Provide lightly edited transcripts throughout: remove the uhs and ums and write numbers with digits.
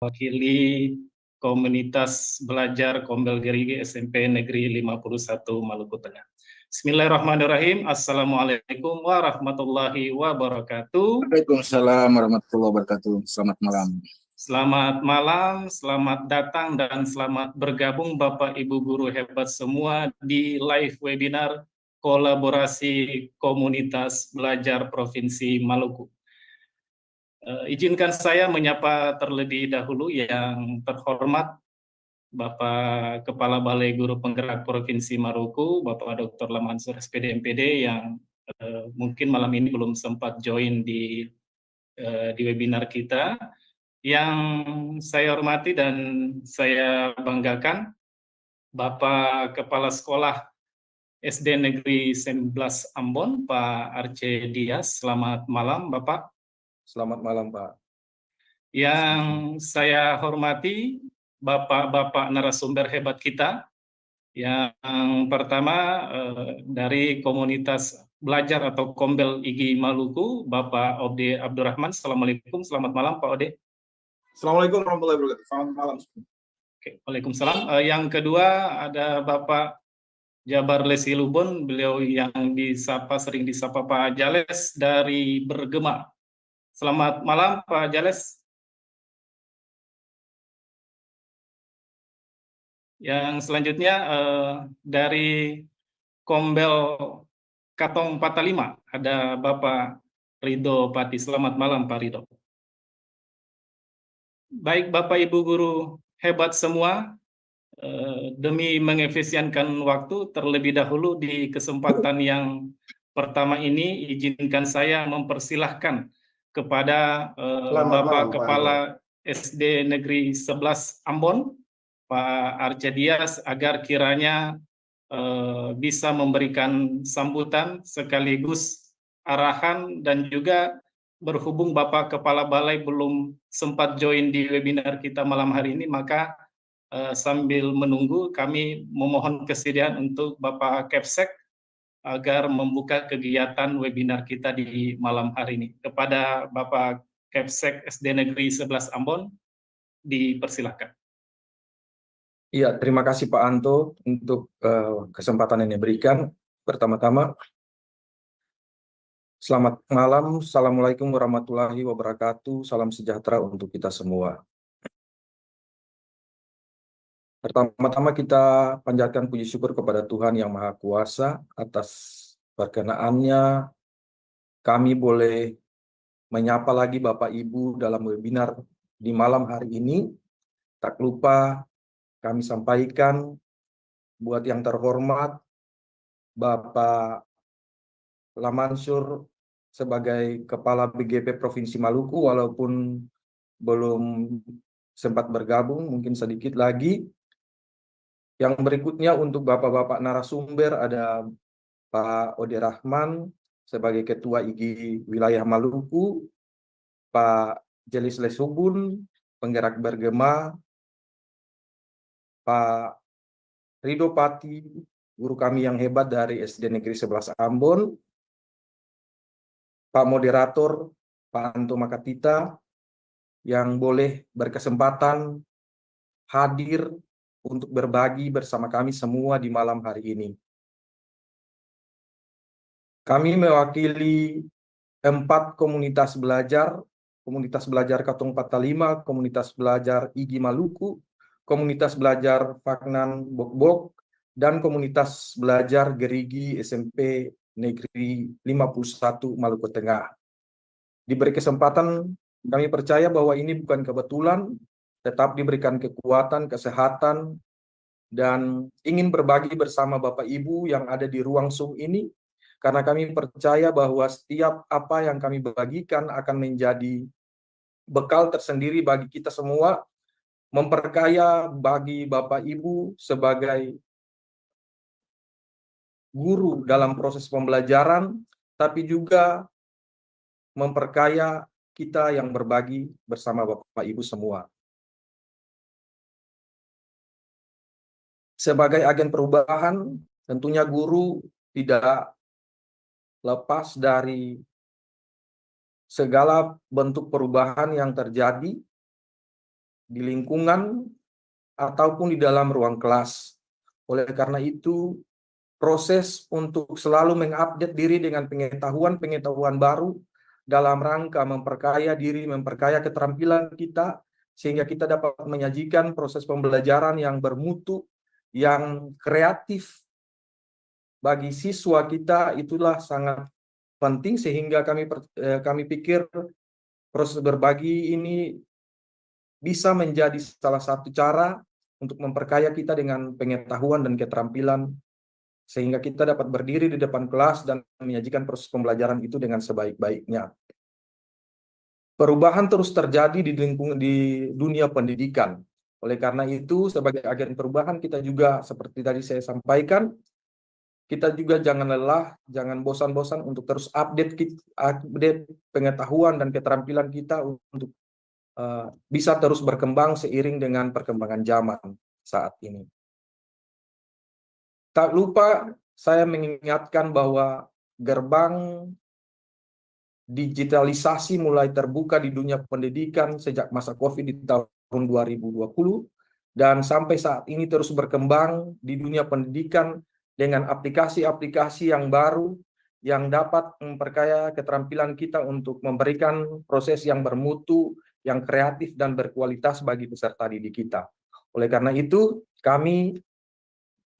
Wakili komunitas belajar Kombel Gerigi SMP Negeri 51 Maluku Tengah. Bismillahirrahmanirrahim. Assalamualaikum warahmatullahi wabarakatuh. Waalaikumsalam warahmatullahi wabarakatuh. Selamat malam. Selamat malam, selamat datang dan selamat bergabung Bapak Ibu guru hebat semua di live webinar kolaborasi komunitas belajar Provinsi Maluku. Izinkan saya menyapa terlebih dahulu yang terhormat Bapak Kepala Balai Guru Penggerak Provinsi Maluku, Bapak Dr. Lamansur SPD MPD yang mungkin malam ini belum sempat join di webinar kita. Yang saya hormati dan saya banggakan Bapak Kepala Sekolah SD Negeri 19 Ambon, Pak Arce Dias. Selamat malam, Bapak. Selamat malam, Pak. Yang saya hormati Bapak-Bapak narasumber hebat kita. Yang pertama dari komunitas belajar atau Kombel IGI Maluku, Bapak Ode Abdurrahman. Assalamualaikum, selamat malam Pak Ode. Assalamualaikum warahmatullahi wabarakatuh. Selamat malam. Oke, waalaikumsalam. Yang kedua ada Bapak Jabar Lesi Lubon, beliau yang sering disapa Pak Jales dari Bergema. Selamat malam Pak Jales. Yang selanjutnya dari Kombel Katong 45 ada Bapak Ridho Pati. Selamat malam Pak Ridho. Baik Bapak Ibu guru hebat semua, demi mengefisienkan waktu terlebih dahulu di kesempatan yang pertama ini izinkan saya mempersilahkan kepada Bapak Kepala SD Negeri 11 Ambon, Pak Arce Dias, agar kiranya bisa memberikan sambutan sekaligus arahan, dan juga berhubung Bapak Kepala Balai belum sempat join di webinar kita malam hari ini, maka sambil menunggu kami memohon kesediaan untuk Bapak Kepsek agar membuka kegiatan webinar kita di malam hari ini. Kepada Bapak Kepsek SD Negeri 11 Ambon, dipersilahkan. Iya, terima kasih Pak Anto untuk kesempatan yang diberikan. Pertama-tama, selamat malam, Assalamualaikum warahmatullahi wabarakatuh, salam sejahtera untuk kita semua. Pertama-tama kita panjatkan puji syukur kepada Tuhan Yang Maha Kuasa atas perkenaannya kami boleh menyapa lagi Bapak Ibu dalam webinar di malam hari ini. Tak lupa kami sampaikan buat yang terhormat Bapak Lamansur sebagai Kepala BGP Provinsi Maluku, walaupun belum sempat bergabung, mungkin sedikit lagi. Yang berikutnya untuk Bapak-Bapak narasumber ada Pak Ode Rahman sebagai Ketua IGI Wilayah Maluku, Pak Jelis Lesubun, Penggerak Bergema, Pak Ridho Pati, guru kami yang hebat dari SD Negeri 11 Ambon, Pak Moderator, Pak Anto Makatita, yang boleh berkesempatan hadir untuk berbagi bersama kami semua di malam hari ini. Kami mewakili 4 komunitas belajar Katong 45, komunitas belajar IGI Maluku, komunitas belajar Faknan Bokbok, dan komunitas belajar Gerigi SMP Negeri 51 Maluku Tengah. Diberi kesempatan, kami percaya bahwa ini bukan kebetulan, tetap diberikan kekuatan, kesehatan, dan ingin berbagi bersama Bapak Ibu yang ada di ruang Zoom ini, karena kami percaya bahwa setiap apa yang kami bagikan akan menjadi bekal tersendiri bagi kita semua, memperkaya bagi Bapak Ibu sebagai guru dalam proses pembelajaran, tapi juga memperkaya kita yang berbagi bersama Bapak Ibu semua. Sebagai agen perubahan, tentunya guru tidak lepas dari segala bentuk perubahan yang terjadi di lingkungan, ataupun di dalam ruang kelas. Oleh karena itu, proses untuk selalu mengupdate diri dengan pengetahuan baru dalam rangka memperkaya diri, memperkaya keterampilan kita, sehingga kita dapat menyajikan proses pembelajaran yang bermutu, yang kreatif bagi siswa kita, itulah sangat penting, sehingga kami pikir proses berbagi ini bisa menjadi salah satu cara untuk memperkaya kita dengan pengetahuan dan keterampilan, sehingga kita dapat berdiri di depan kelas dan menyajikan proses pembelajaran itu dengan sebaik-baiknya. Perubahan terus terjadi di dunia pendidikan. Oleh karena itu, sebagai agen perubahan, kita juga seperti tadi saya sampaikan, kita juga jangan lelah, jangan bosan-bosan untuk terus update pengetahuan dan keterampilan kita untuk bisa terus berkembang seiring dengan perkembangan zaman saat ini. Tak lupa saya mengingatkan bahwa gerbang digitalisasi mulai terbuka di dunia pendidikan sejak masa COVID di tahun 2020, dan sampai saat ini terus berkembang di dunia pendidikan dengan aplikasi-aplikasi yang baru yang dapat memperkaya keterampilan kita untuk memberikan proses yang bermutu, yang kreatif dan berkualitas bagi peserta didik kita. Oleh karena itu, kami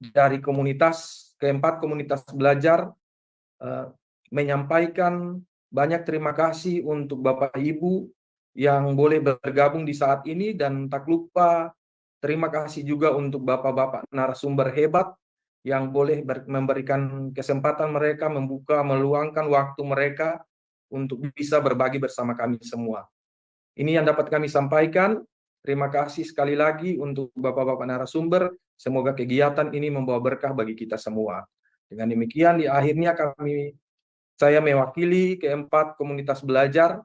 dari keempat komunitas belajar menyampaikan banyak terima kasih untuk Bapak Ibu yang boleh bergabung di saat ini, dan tak lupa terima kasih juga untuk Bapak-Bapak narasumber hebat yang boleh memberikan kesempatan mereka meluangkan waktu mereka untuk bisa berbagi bersama kami semua. Ini yang dapat kami sampaikan. Terima kasih sekali lagi untuk Bapak-Bapak narasumber. Semoga kegiatan ini membawa berkah bagi kita semua. Dengan demikian, di akhirnya saya mewakili keempat komunitas belajar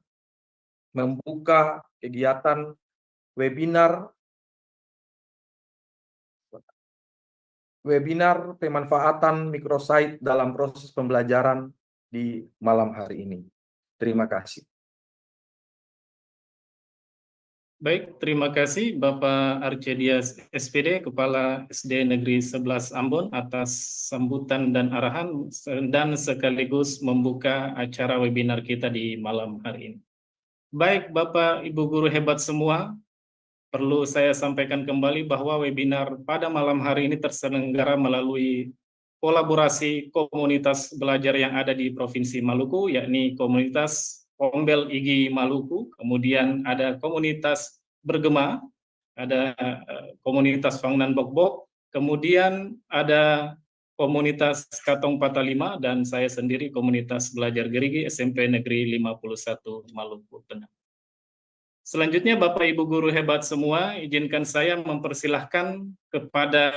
membuka kegiatan webinar pemanfaatan microsite dalam proses pembelajaran di malam hari ini. Terima kasih. Baik, terima kasih Bapak Arcedias SPD, Kepala SD Negeri 11 Ambon atas sambutan dan arahan dan sekaligus membuka acara webinar kita di malam hari ini. Baik Bapak Ibu guru hebat semua, perlu saya sampaikan kembali bahwa webinar pada malam hari ini terselenggara melalui kolaborasi komunitas belajar yang ada di Provinsi Maluku, yakni komunitas Ombel Igi Maluku, kemudian ada komunitas Bergema, ada komunitas Fangnan Bokbok, kemudian ada komunitas Katong 45, dan saya sendiri komunitas belajar Gerigi SMP Negeri 51 Maluku Tengah. Selanjutnya Bapak Ibu guru hebat semua, izinkan saya mempersilahkan kepada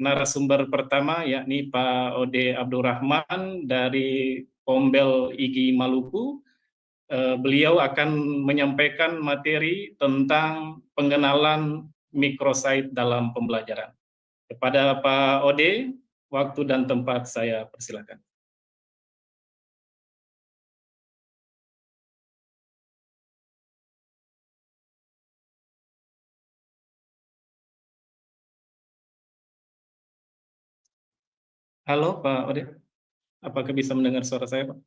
narasumber pertama, yakni Pak Ode Abdurrahman dari Ombel Igi Maluku. Beliau akan menyampaikan materi tentang pengenalan microsite dalam pembelajaran. Kepada Pak Ode, waktu dan tempat saya persilakan. Halo Pak Ode, apakah bisa mendengar suara saya Pak?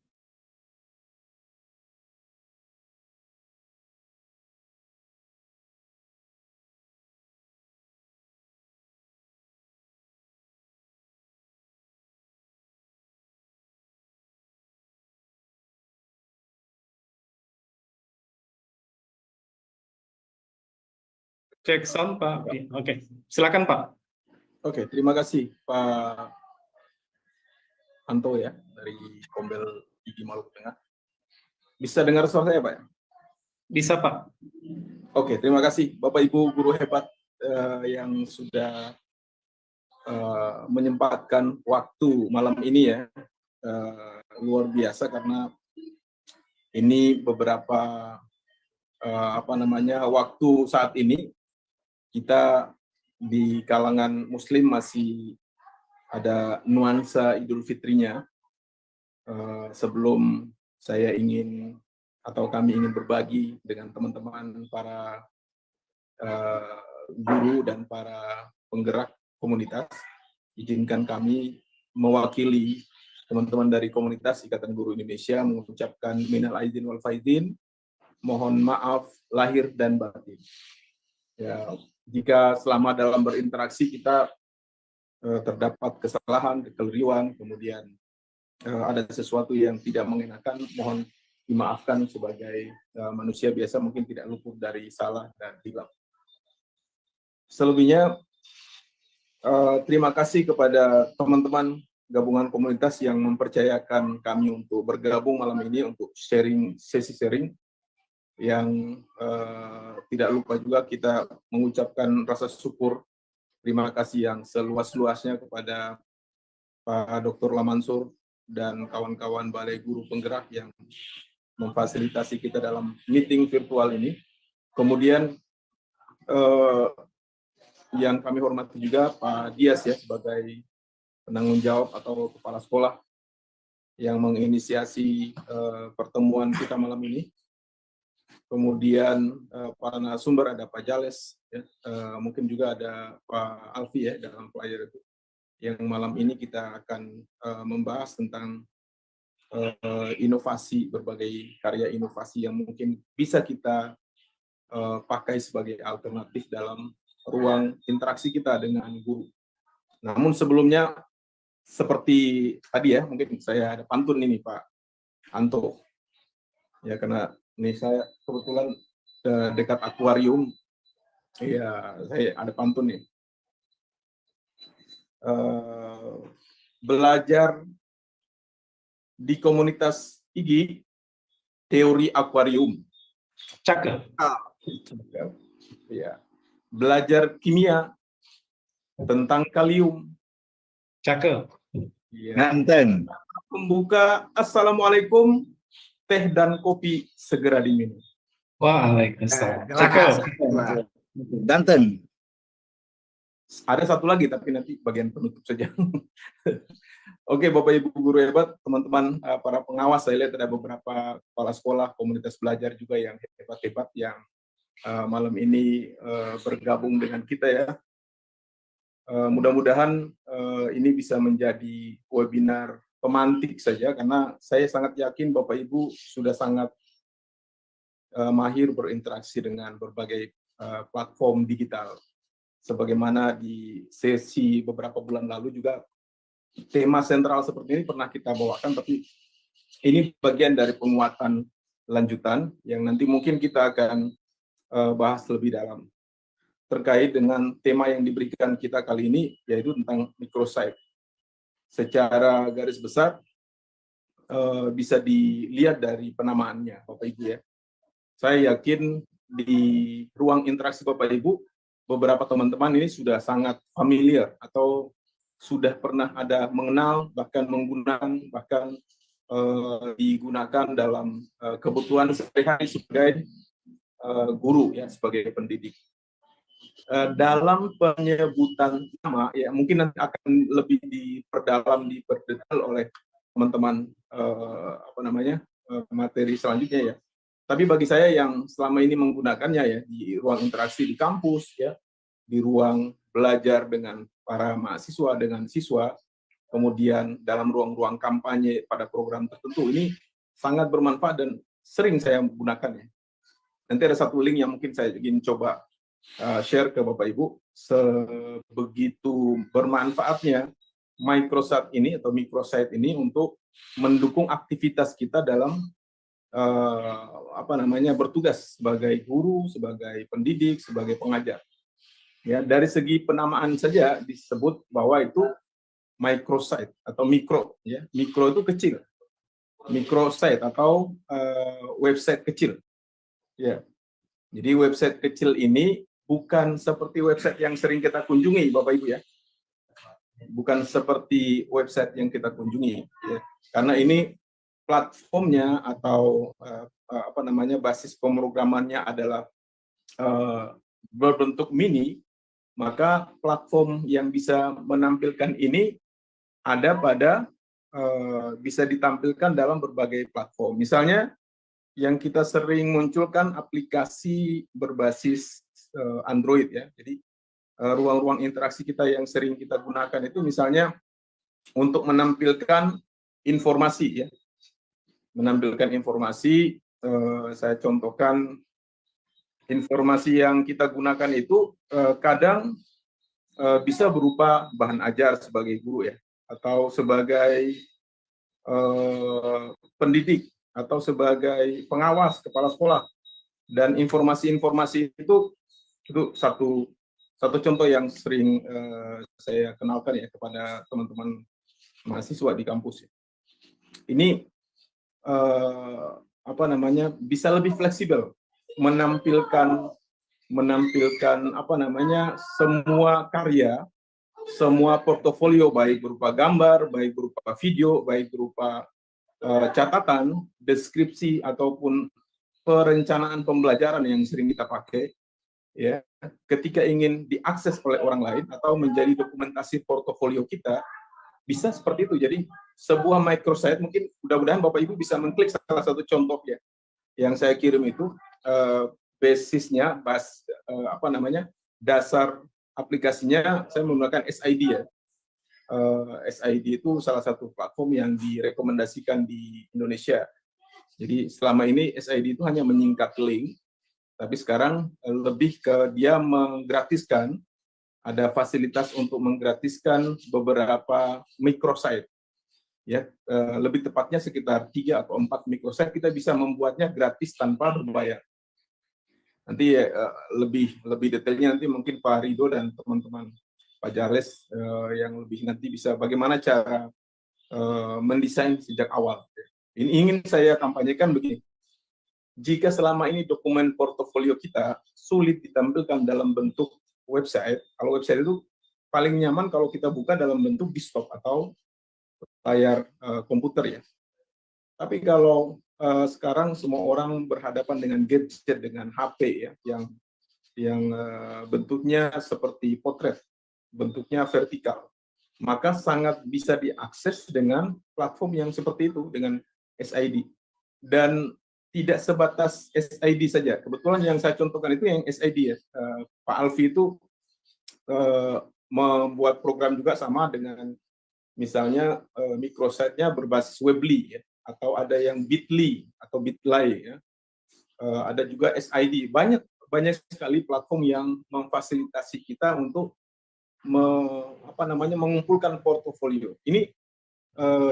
Cek sound Pak. Oke, silakan Pak. Oke, terima kasih Pak Anto ya dari Ombel Igi Maluku Tengah. Bisa dengar suara saya Pak ya? Bisa Pak. Oke, terima kasih Bapak Ibu guru hebat yang sudah menyempatkan waktu malam ini ya. Luar biasa karena ini beberapa waktu saat ini kita di kalangan Muslim masih ada nuansa Idul Fitrinya. Sebelum kami ingin berbagi dengan teman-teman para guru dan para penggerak komunitas, izinkan kami mewakili teman-teman dari komunitas Ikatan Guru Indonesia mengucapkan minal aidin wal faizin, mohon maaf lahir dan batin. Ya, jika selama dalam berinteraksi kita terdapat kesalahan, kekeliruan, kemudian ada sesuatu yang tidak mengenakan, mohon dimaafkan. Sebagai manusia biasa mungkin tidak luput dari salah dan hilaf. Selebihnya, terima kasih kepada teman-teman gabungan komunitas yang mempercayakan kami untuk bergabung malam ini untuk sesi sharing, yang tidak lupa juga kita mengucapkan rasa syukur, terima kasih yang seluas-luasnya kepada Pak Dr. Lamansur dan kawan-kawan Balai Guru Penggerak yang memfasilitasi kita dalam meeting virtual ini. Kemudian yang kami hormati juga Pak Dias ya, sebagai penanggung jawab atau kepala sekolah yang menginisiasi pertemuan kita malam ini. Kemudian para narasumber ada Pak Jales, ya, mungkin juga ada Pak Alfi ya dalam flyer itu. Yang malam ini kita akan membahas tentang inovasi, berbagai karya inovasi yang mungkin bisa kita pakai sebagai alternatif dalam ruang interaksi kita dengan guru. Namun sebelumnya, seperti tadi ya, mungkin saya ada pantun ini Pak Anto. Ya, karena ini saya kebetulan dekat akuarium, ya saya ada pantun nih. Belajar di komunitas IGI, teori akuarium. Cakep. Ya. Belajar kimia tentang kalium. Cakep. Ya. Nganten. Pembuka, assalamualaikum, teh dan kopi segera diminum. Waalaikumsalam. Cakep. Danten. Ada satu lagi tapi nanti bagian penutup saja. Oke, Bapak Ibu guru hebat, teman-teman para pengawas, saya lihat ada beberapa kepala sekolah, komunitas belajar juga yang hebat-hebat yang malam ini bergabung dengan kita ya. Mudah-mudahan ini bisa menjadi webinar pemantik saja, karena saya sangat yakin Bapak Ibu sudah sangat mahir berinteraksi dengan berbagai platform digital. Sebagaimana di sesi beberapa bulan lalu juga tema sentral seperti ini pernah kita bawakan, tapi ini bagian dari penguatan lanjutan yang nanti mungkin kita akan bahas lebih dalam terkait dengan tema yang diberikan kita kali ini, yaitu tentang microsite. Secara garis besar bisa dilihat dari penamaannya Bapak Ibu ya. Saya yakin di ruang interaksi Bapak Ibu, beberapa teman-teman ini sudah sangat familiar atau sudah pernah ada mengenal, bahkan menggunakan, bahkan digunakan dalam kebutuhan sehari-hari sebagai guru ya, sebagai pendidik. Dalam penyebutan nama ya mungkin nanti akan lebih diperdetail oleh teman-teman materi selanjutnya ya. Tapi bagi saya yang selama ini menggunakannya ya di ruang interaksi di kampus ya, di ruang belajar dengan para mahasiswa dengan siswa, kemudian dalam ruang-ruang kampanye pada program tertentu, ini sangat bermanfaat dan sering saya menggunakannya. Nanti ada satu link yang mungkin saya ingin coba share ke Bapak Ibu. Sebegitu bermanfaatnya microsite ini atau microsite ini untuk mendukung aktivitas kita dalam bertugas sebagai guru, sebagai pendidik, sebagai pengajar. Ya, dari segi penamaan saja disebut bahwa itu microsite atau mikro ya. Mikro itu kecil. Microsite atau website kecil. Ya. Jadi website kecil ini bukan seperti website yang sering kita kunjungi Bapak Ibu ya. Bukan seperti website yang kita kunjungi ya. Karena ini platformnya atau basis pemrogramannya adalah berbentuk mini, maka platform yang bisa menampilkan ini ada pada bisa ditampilkan dalam berbagai platform. Misalnya yang kita sering munculkan aplikasi berbasis Android ya. Jadi ruang-ruang interaksi kita yang sering kita gunakan itu misalnya untuk menampilkan informasi ya. Menampilkan informasi, saya contohkan informasi yang kita gunakan itu kadang bisa berupa bahan ajar sebagai guru ya, atau sebagai pendidik, atau sebagai pengawas kepala sekolah. Dan informasi-informasi itu satu contoh yang sering saya kenalkan ya kepada teman-teman mahasiswa di kampus. Ini bisa lebih fleksibel menampilkan semua karya, semua portofolio, baik berupa gambar, baik berupa video, baik berupa catatan, deskripsi ataupun perencanaan pembelajaran yang sering kita pakai ya, ketika ingin diakses oleh orang lain atau menjadi dokumentasi portofolio kita, bisa seperti itu. Jadi sebuah microsite, mungkin mudah-mudahan Bapak Ibu bisa mengklik salah satu contoh ya yang saya kirim itu, basisnya dasar aplikasinya saya menggunakan SID ya. SID itu salah satu platform yang direkomendasikan di Indonesia. Jadi selama ini SID itu hanya menyingkat link, tapi sekarang lebih ke dia menggratiskan, ada fasilitas untuk menggratiskan beberapa microsite. Ya, lebih tepatnya sekitar 3 atau 4 microsite kita bisa membuatnya gratis tanpa berbayar. Nanti lebih detailnya nanti mungkin Pak Rido dan teman-teman Pak Charles yang lebih nanti bisa bagaimana cara mendesain sejak awal. Ini ingin saya kampanyekan begini. Jika selama ini dokumen portofolio kita sulit ditampilkan dalam bentuk website, kalau website itu paling nyaman kalau kita buka dalam bentuk desktop atau layar komputer ya. Tapi kalau sekarang semua orang berhadapan dengan gadget, dengan HP ya, yang bentuknya seperti potret, bentuknya vertikal, maka sangat bisa diakses dengan platform yang seperti itu, dengan SID. Dan tidak sebatas SID saja. Kebetulan yang saya contohkan itu yang SID ya. Pak Alfi itu membuat program juga sama dengan misalnya microsite-nya berbasis Weebly ya, atau ada yang Bitly atau Bitly ya. Ada juga SID. Banyak sekali platform yang memfasilitasi kita untuk mengumpulkan portofolio. Ini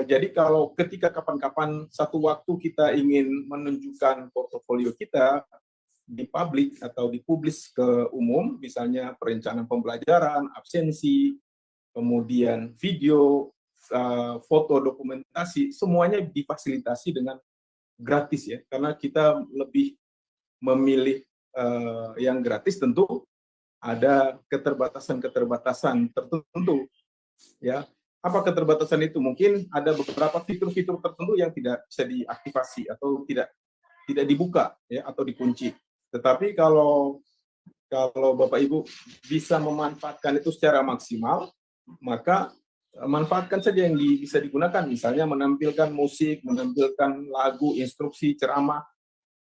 jadi kalau ketika kapan-kapan satu waktu kita ingin menunjukkan portofolio kita di publik atau dipublis ke umum, misalnya perencanaan pembelajaran, absensi, kemudian video, foto dokumentasi, semuanya difasilitasi dengan gratis ya, karena kita lebih memilih yang gratis. Tentu ada keterbatasan tertentu ya. Apa keterbatasan itu? Mungkin ada beberapa fitur-fitur tertentu yang tidak bisa diaktifasi atau tidak dibuka ya, atau dikunci. Tetapi kalau Bapak Ibu bisa memanfaatkan itu secara maksimal, maka manfaatkan saja yang bisa digunakan, misalnya menampilkan musik, menampilkan lagu, instruksi, ceramah,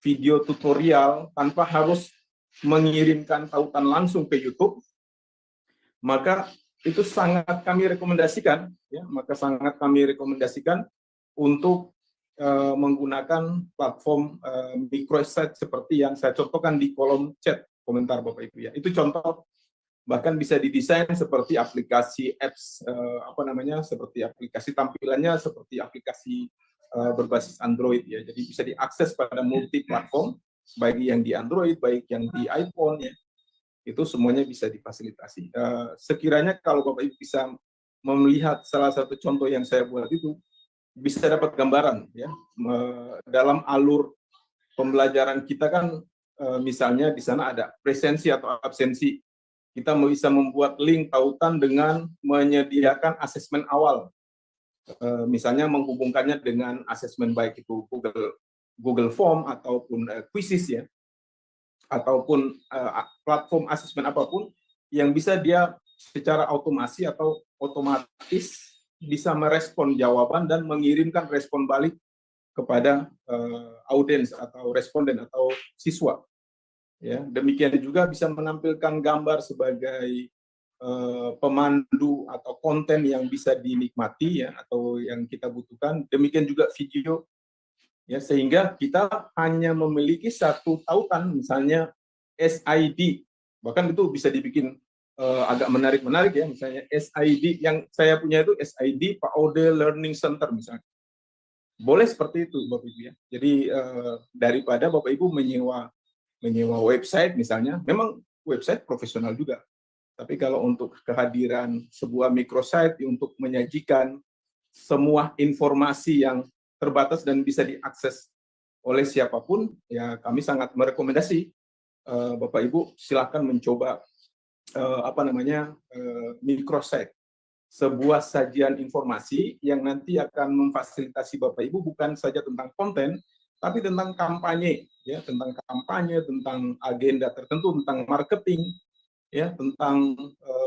video tutorial tanpa harus mengirimkan tautan langsung ke YouTube, maka itu sangat kami rekomendasikan ya, untuk menggunakan platform microsite seperti yang saya contohkan di kolom chat komentar Bapak Ibu ya. Itu contoh, bahkan bisa didesain seperti aplikasi apps seperti aplikasi tampilannya seperti aplikasi berbasis Android ya. Jadi bisa diakses pada multi platform, baik yang di Android, baik yang di iPhone ya. Itu semuanya bisa difasilitasi. Sekiranya kalau Bapak Ibu bisa melihat salah satu contoh yang saya buat itu, bisa dapat gambaran ya. Dalam alur pembelajaran kita kan misalnya di sana ada presensi atau absensi. Kita bisa membuat link tautan dengan menyediakan asesmen awal. Misalnya menghubungkannya dengan asesmen baik itu Google Form ataupun Quizzes ya, ataupun platform asesmen apapun yang bisa dia secara otomasi atau otomatis bisa merespon jawaban dan mengirimkan respon balik kepada audiens atau responden atau siswa. Ya, demikian juga bisa menampilkan gambar sebagai pemandu atau konten yang bisa dinikmati ya, atau yang kita butuhkan. Demikian juga video, ya, sehingga kita hanya memiliki satu tautan, misalnya SID, bahkan itu bisa dibikin agak menarik ya, misalnya SID yang saya punya itu SID Pak Ode Learning Center misalnya. Boleh seperti itu Bapak Ibu ya. Jadi daripada Bapak Ibu menyewa website misalnya, memang website profesional juga. Tapi kalau untuk kehadiran sebuah microsite untuk menyajikan semua informasi yang terbatas dan bisa diakses oleh siapapun, ya kami sangat merekomendasi Bapak Ibu silakan mencoba microsite, sebuah sajian informasi yang nanti akan memfasilitasi Bapak Ibu bukan saja tentang konten, tapi tentang kampanye, ya, tentang agenda tertentu, tentang marketing, ya, tentang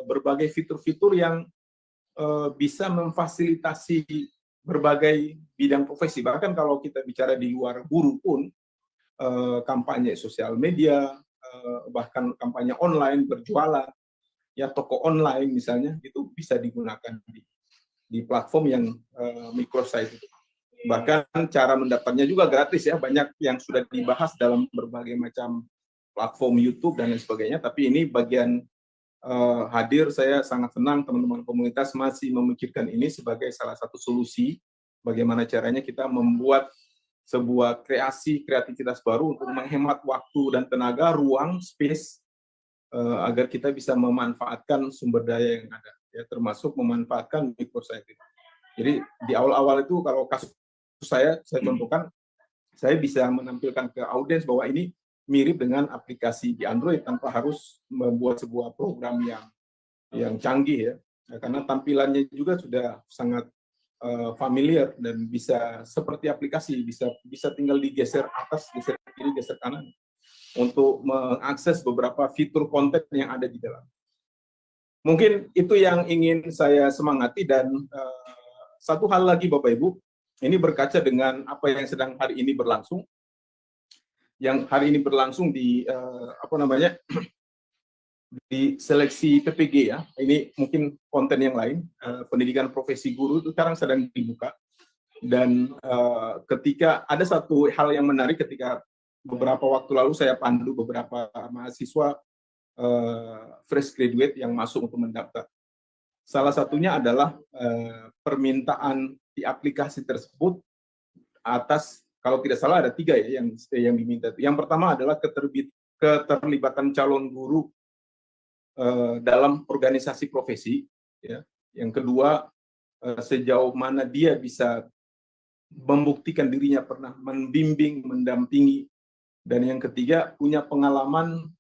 berbagai fitur-fitur yang bisa memfasilitasi berbagai bidang profesi. Bahkan kalau kita bicara di luar guru pun, kampanye sosial media, bahkan kampanye online, berjualan, ya, toko online misalnya, itu bisa digunakan di platform yang microsite itu. Bahkan cara mendaftarnya juga gratis ya, banyak yang sudah dibahas dalam berbagai macam platform YouTube dan lain sebagainya, tapi ini bagian hadir, saya sangat senang teman-teman komunitas masih memikirkan ini sebagai salah satu solusi bagaimana caranya kita membuat sebuah kreativitas baru untuk menghemat waktu dan tenaga, ruang, space, agar kita bisa memanfaatkan sumber daya yang ada, ya, termasuk memanfaatkan microsite. Jadi di awal-awal itu kalau kasus saya contohkan, saya bisa menampilkan ke audiens bahwa ini mirip dengan aplikasi di Android tanpa harus membuat sebuah program yang canggih ya. Karena tampilannya juga sudah sangat familiar dan bisa seperti aplikasi, bisa tinggal digeser atas, geser kiri, geser kanan untuk mengakses beberapa fitur konten yang ada di dalam. Mungkin itu yang ingin saya semangati, dan satu hal lagi Bapak Ibu, ini berkaca dengan apa yang sedang hari ini berlangsung. Yang hari ini berlangsung di di seleksi PPG ya. Ini mungkin konten yang lain, pendidikan profesi guru itu sekarang sedang dibuka. Dan ketika ada satu hal yang menarik, ketika beberapa waktu lalu saya pandu beberapa mahasiswa fresh graduate yang masuk untuk mendaftar. Salah satunya adalah permintaan di aplikasi tersebut atas, kalau tidak salah ada 3 ya yang diminta. Yang pertama adalah keterlibatan calon guru dalam organisasi profesi, ya. Yang kedua, sejauh mana dia bisa membuktikan dirinya pernah membimbing, mendampingi, dan yang ketiga punya pengalaman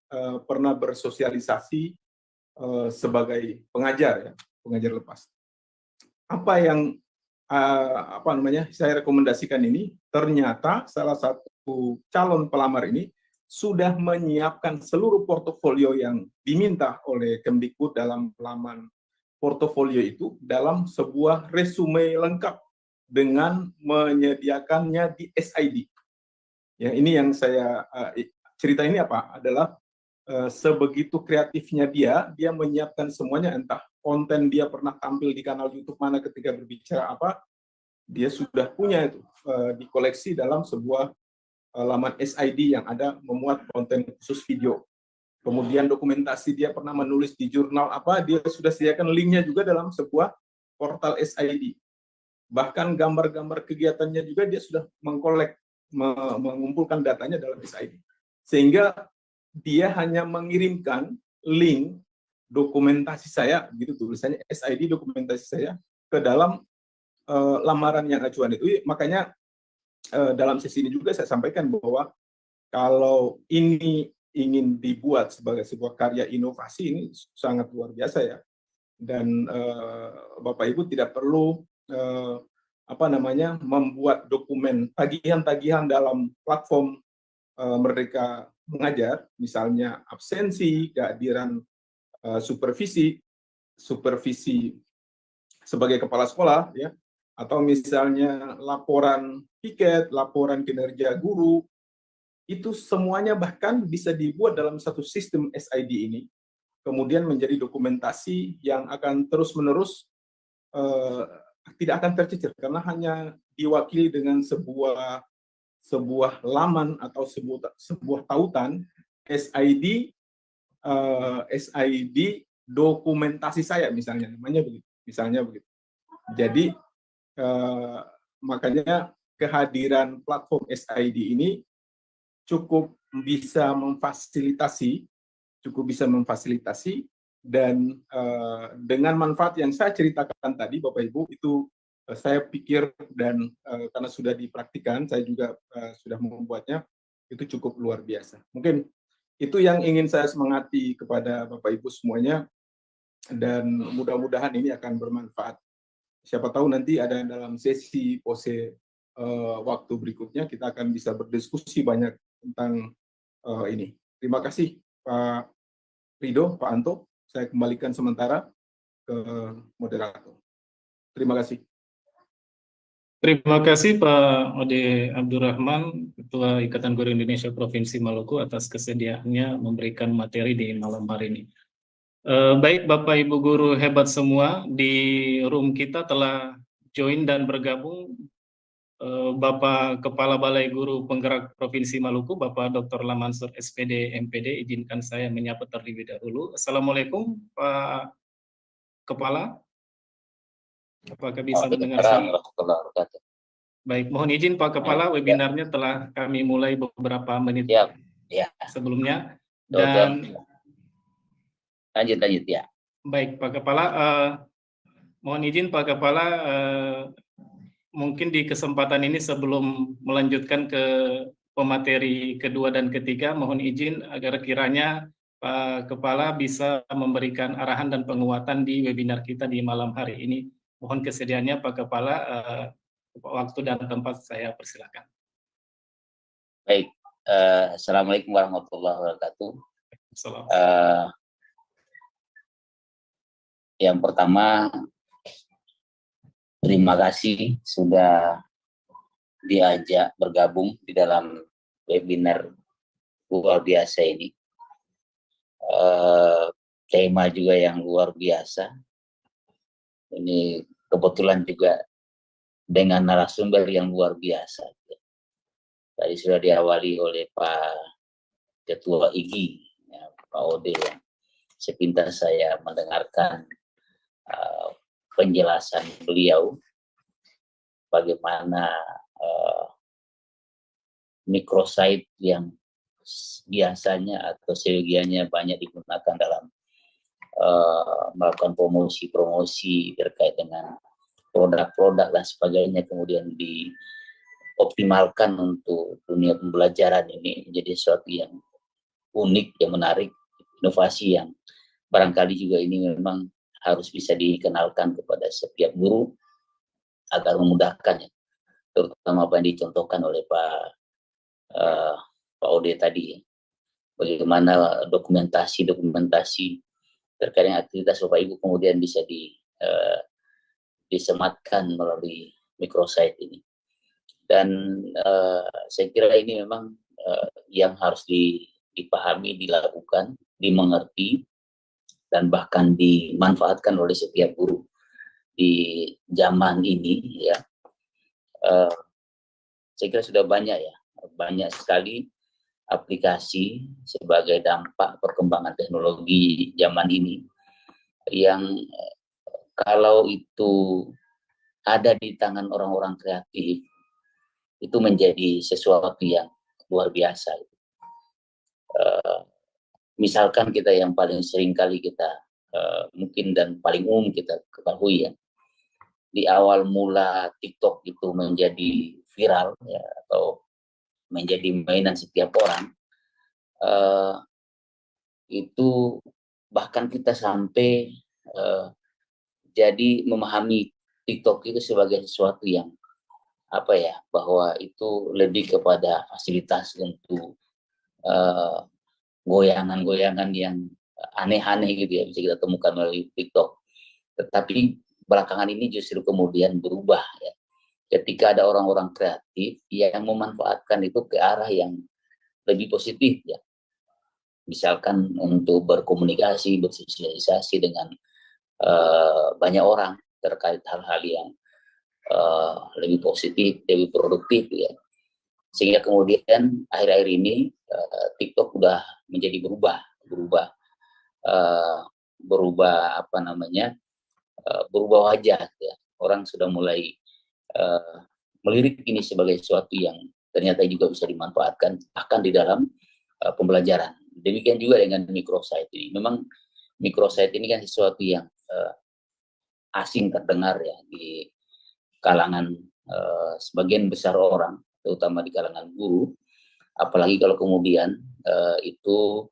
pernah bersosialisasi sebagai pengajar, ya, pengajar lepas. Apa yang saya rekomendasikan ini, ternyata salah satu calon pelamar ini sudah menyiapkan seluruh portofolio yang diminta oleh Kemdikbud dalam laman portofolio itu dalam sebuah resume lengkap dengan menyediakannya di SID. Ya, ini yang saya cerita ini adalah sebegitu kreatifnya dia menyiapkan semuanya, entah konten dia pernah tampil di kanal YouTube mana ketika berbicara apa, dia sudah punya itu dikoleksi dalam sebuah laman SID yang ada memuat konten khusus video. Kemudian dokumentasi dia pernah menulis di jurnal apa, dia sudah sediakan linknya juga dalam sebuah portal SID. Bahkan gambar-gambar kegiatannya juga dia sudah mengumpulkan datanya dalam SID. Sehingga dia hanya mengirimkan link dokumentasi saya, gitu tulisannya SID dokumentasi saya, ke dalam lamaran yang acuan itu. Makanya dalam sesi ini juga saya sampaikan bahwa kalau ini ingin dibuat sebagai sebuah karya inovasi, ini sangat luar biasa ya. Dan Bapak Ibu tidak perlu membuat dokumen tagihan-tagihan dalam platform Merdeka Mengajar, misalnya absensi, kehadiran supervisi sebagai kepala sekolah, ya, atau misalnya laporan piket, laporan kinerja guru, itu semuanya bahkan bisa dibuat dalam satu sistem SID ini, kemudian menjadi dokumentasi yang akan terus-menerus tidak akan tercecer karena hanya diwakili dengan sebuah laman atau sebuah tautan SID dokumentasi saya misalnya, namanya begitu. Jadi makanya kehadiran platform SID ini cukup bisa memfasilitasi dan dengan manfaat yang saya ceritakan tadi Bapak Ibu itu saya pikir dan karena sudah dipraktikkan, saya juga sudah membuatnya, itu cukup luar biasa. Mungkin itu yang ingin saya semangati kepada Bapak Ibu semuanya, dan mudah-mudahan ini akan bermanfaat. Siapa tahu nanti ada dalam sesi pose waktu berikutnya kita akan bisa berdiskusi banyak tentang ini. Terima kasih Pak Rido, Pak Anto. Saya kembalikan sementara ke moderator. Terima kasih. Terima kasih Pak Ode Abdurrahman, Ketua Ikatan Guru Indonesia Provinsi Maluku atas kesediaannya memberikan materi di malam hari ini. Baik Bapak Ibu Guru hebat semua, di room kita telah join dan bergabung Bapak Kepala Balai Guru Penggerak Provinsi Maluku, Bapak Dr. Lamansur SPD MPD. Izinkan saya menyapa terlebih dahulu. Assalamualaikum Pak Kepala. Apakah bisa mendengar saya? Baik, mohon izin Pak Kepala, webinarnya telah kami mulai beberapa menit sebelumnya. Dan lanjut ya. Baik Pak Kepala, mohon izin Pak Kepala, mungkin di kesempatan ini sebelum melanjutkan ke pemateri kedua dan ketiga, mohon izin agar kiranya Pak Kepala bisa memberikan arahan dan penguatan di webinar kita di malam hari ini. Mohon kesediaannya Pak Kepala, waktu dan tempat saya persilakan. Baik, Assalamualaikum warahmatullahi wabarakatuh. Yang pertama, terima kasih sudah diajak bergabung di dalam webinar luar biasa ini. Tema juga yang luar biasa. Ini kebetulan juga dengan narasumber yang luar biasa. Tadi sudah diawali oleh Pak Ketua IGI, ya, Pak Ode, yang sepintas saya mendengarkan penjelasan beliau bagaimana microsite yang biasanya atau seyogianya banyak digunakan dalam melakukan promosi terkait dengan produk-produk dan sebagainya, kemudian dioptimalkan untuk dunia pembelajaran ini menjadi sesuatu yang unik, yang menarik, inovasi yang barangkali juga ini memang harus bisa dikenalkan kepada setiap guru agar memudahkannya, terutama apa yang dicontohkan oleh Pak Ode tadi, bagaimana dokumentasi terkait dengan aktivitas Bapak Ibu kemudian bisa disematkan melalui microsite ini. Dan saya kira ini memang yang harus dipahami, dilakukan, dimengerti, dan bahkan dimanfaatkan oleh setiap guru di zaman ini, ya. Saya kira sudah banyak sekali aplikasi sebagai dampak perkembangan teknologi zaman ini yang kalau itu ada di tangan orang-orang kreatif itu menjadi sesuatu yang luar biasa. Misalkan kita yang paling sering kali kita mungkin dan paling umum kita ketahui, ya, di awal mula TikTok itu menjadi viral, ya, atau menjadi mainan setiap orang, itu bahkan kita sampai jadi memahami TikTok itu sebagai sesuatu yang bahwa itu lebih kepada fasilitas untuk goyangan-goyangan yang aneh-aneh gitu, ya, bisa kita temukan melalui TikTok. Tetapi belakangan ini justru kemudian berubah, ya, ketika ada orang-orang kreatif yang memanfaatkan itu ke arah yang lebih positif ya. Misalkan untuk berkomunikasi, bersosialisasi dengan banyak orang terkait hal-hal yang lebih positif, lebih produktif ya. Sehingga kemudian akhir-akhir ini TikTok udah menjadi berubah apa namanya, berubah wajah ya. Orang sudah mulai melirik ini sebagai sesuatu yang ternyata juga bisa dimanfaatkan akan di dalam pembelajaran. Demikian juga dengan microsite ini. Memang microsite ini kan sesuatu yang asing terdengar ya di kalangan sebagian besar orang, terutama di kalangan guru. Apalagi kalau kemudian itu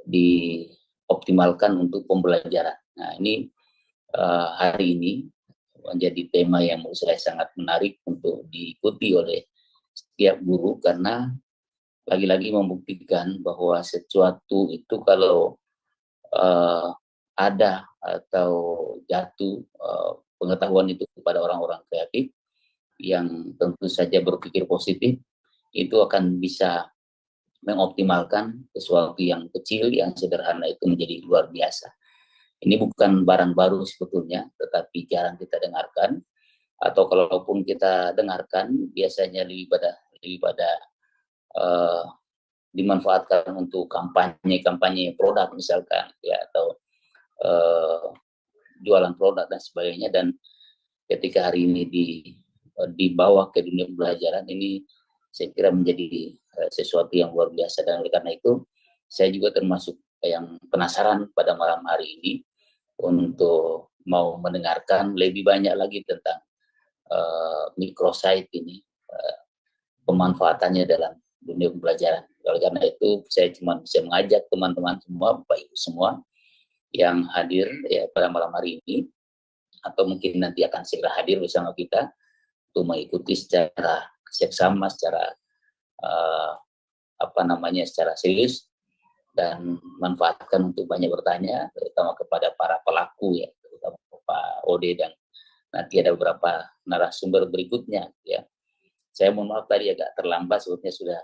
dioptimalkan untuk pembelajaran. Nah ini hari ini menjadi tema yang menurut saya sangat menarik untuk diikuti oleh setiap guru, karena lagi-lagi membuktikan bahwa sesuatu itu kalau ada atau jatuh pengetahuan itu kepada orang-orang kreatif yang tentu saja berpikir positif, itu akan bisa mengoptimalkan sesuatu yang kecil, yang sederhana itu menjadi luar biasa. Ini bukan barang baru sebetulnya, tetapi jarang kita dengarkan, atau kalaupun kita dengarkan biasanya lebih pada dimanfaatkan untuk kampanye produk misalkan ya, atau jualan produk dan sebagainya. Dan ketika hari ini dibawa ke dunia pembelajaran, ini saya kira menjadi sesuatu yang luar biasa. Dan oleh karena itu saya juga termasuk yang penasaran pada malam hari ini untuk mau mendengarkan lebih banyak lagi tentang microsite ini, pemanfaatannya dalam dunia pembelajaran. Oleh karena itu saya cuma bisa mengajak teman-teman semua, Bapak Ibu semua yang hadir ya pada malam hari ini, atau mungkin nanti akan segera hadir bersama kita untuk mengikuti secara seksama, secara secara serius, dan manfaatkan untuk banyak bertanya, terutama kepada para pelaku ya, terutama Pak Ode, dan nanti ada beberapa narasumber berikutnya ya. Saya mohon maaf tadi agak terlambat, sebetulnya sudah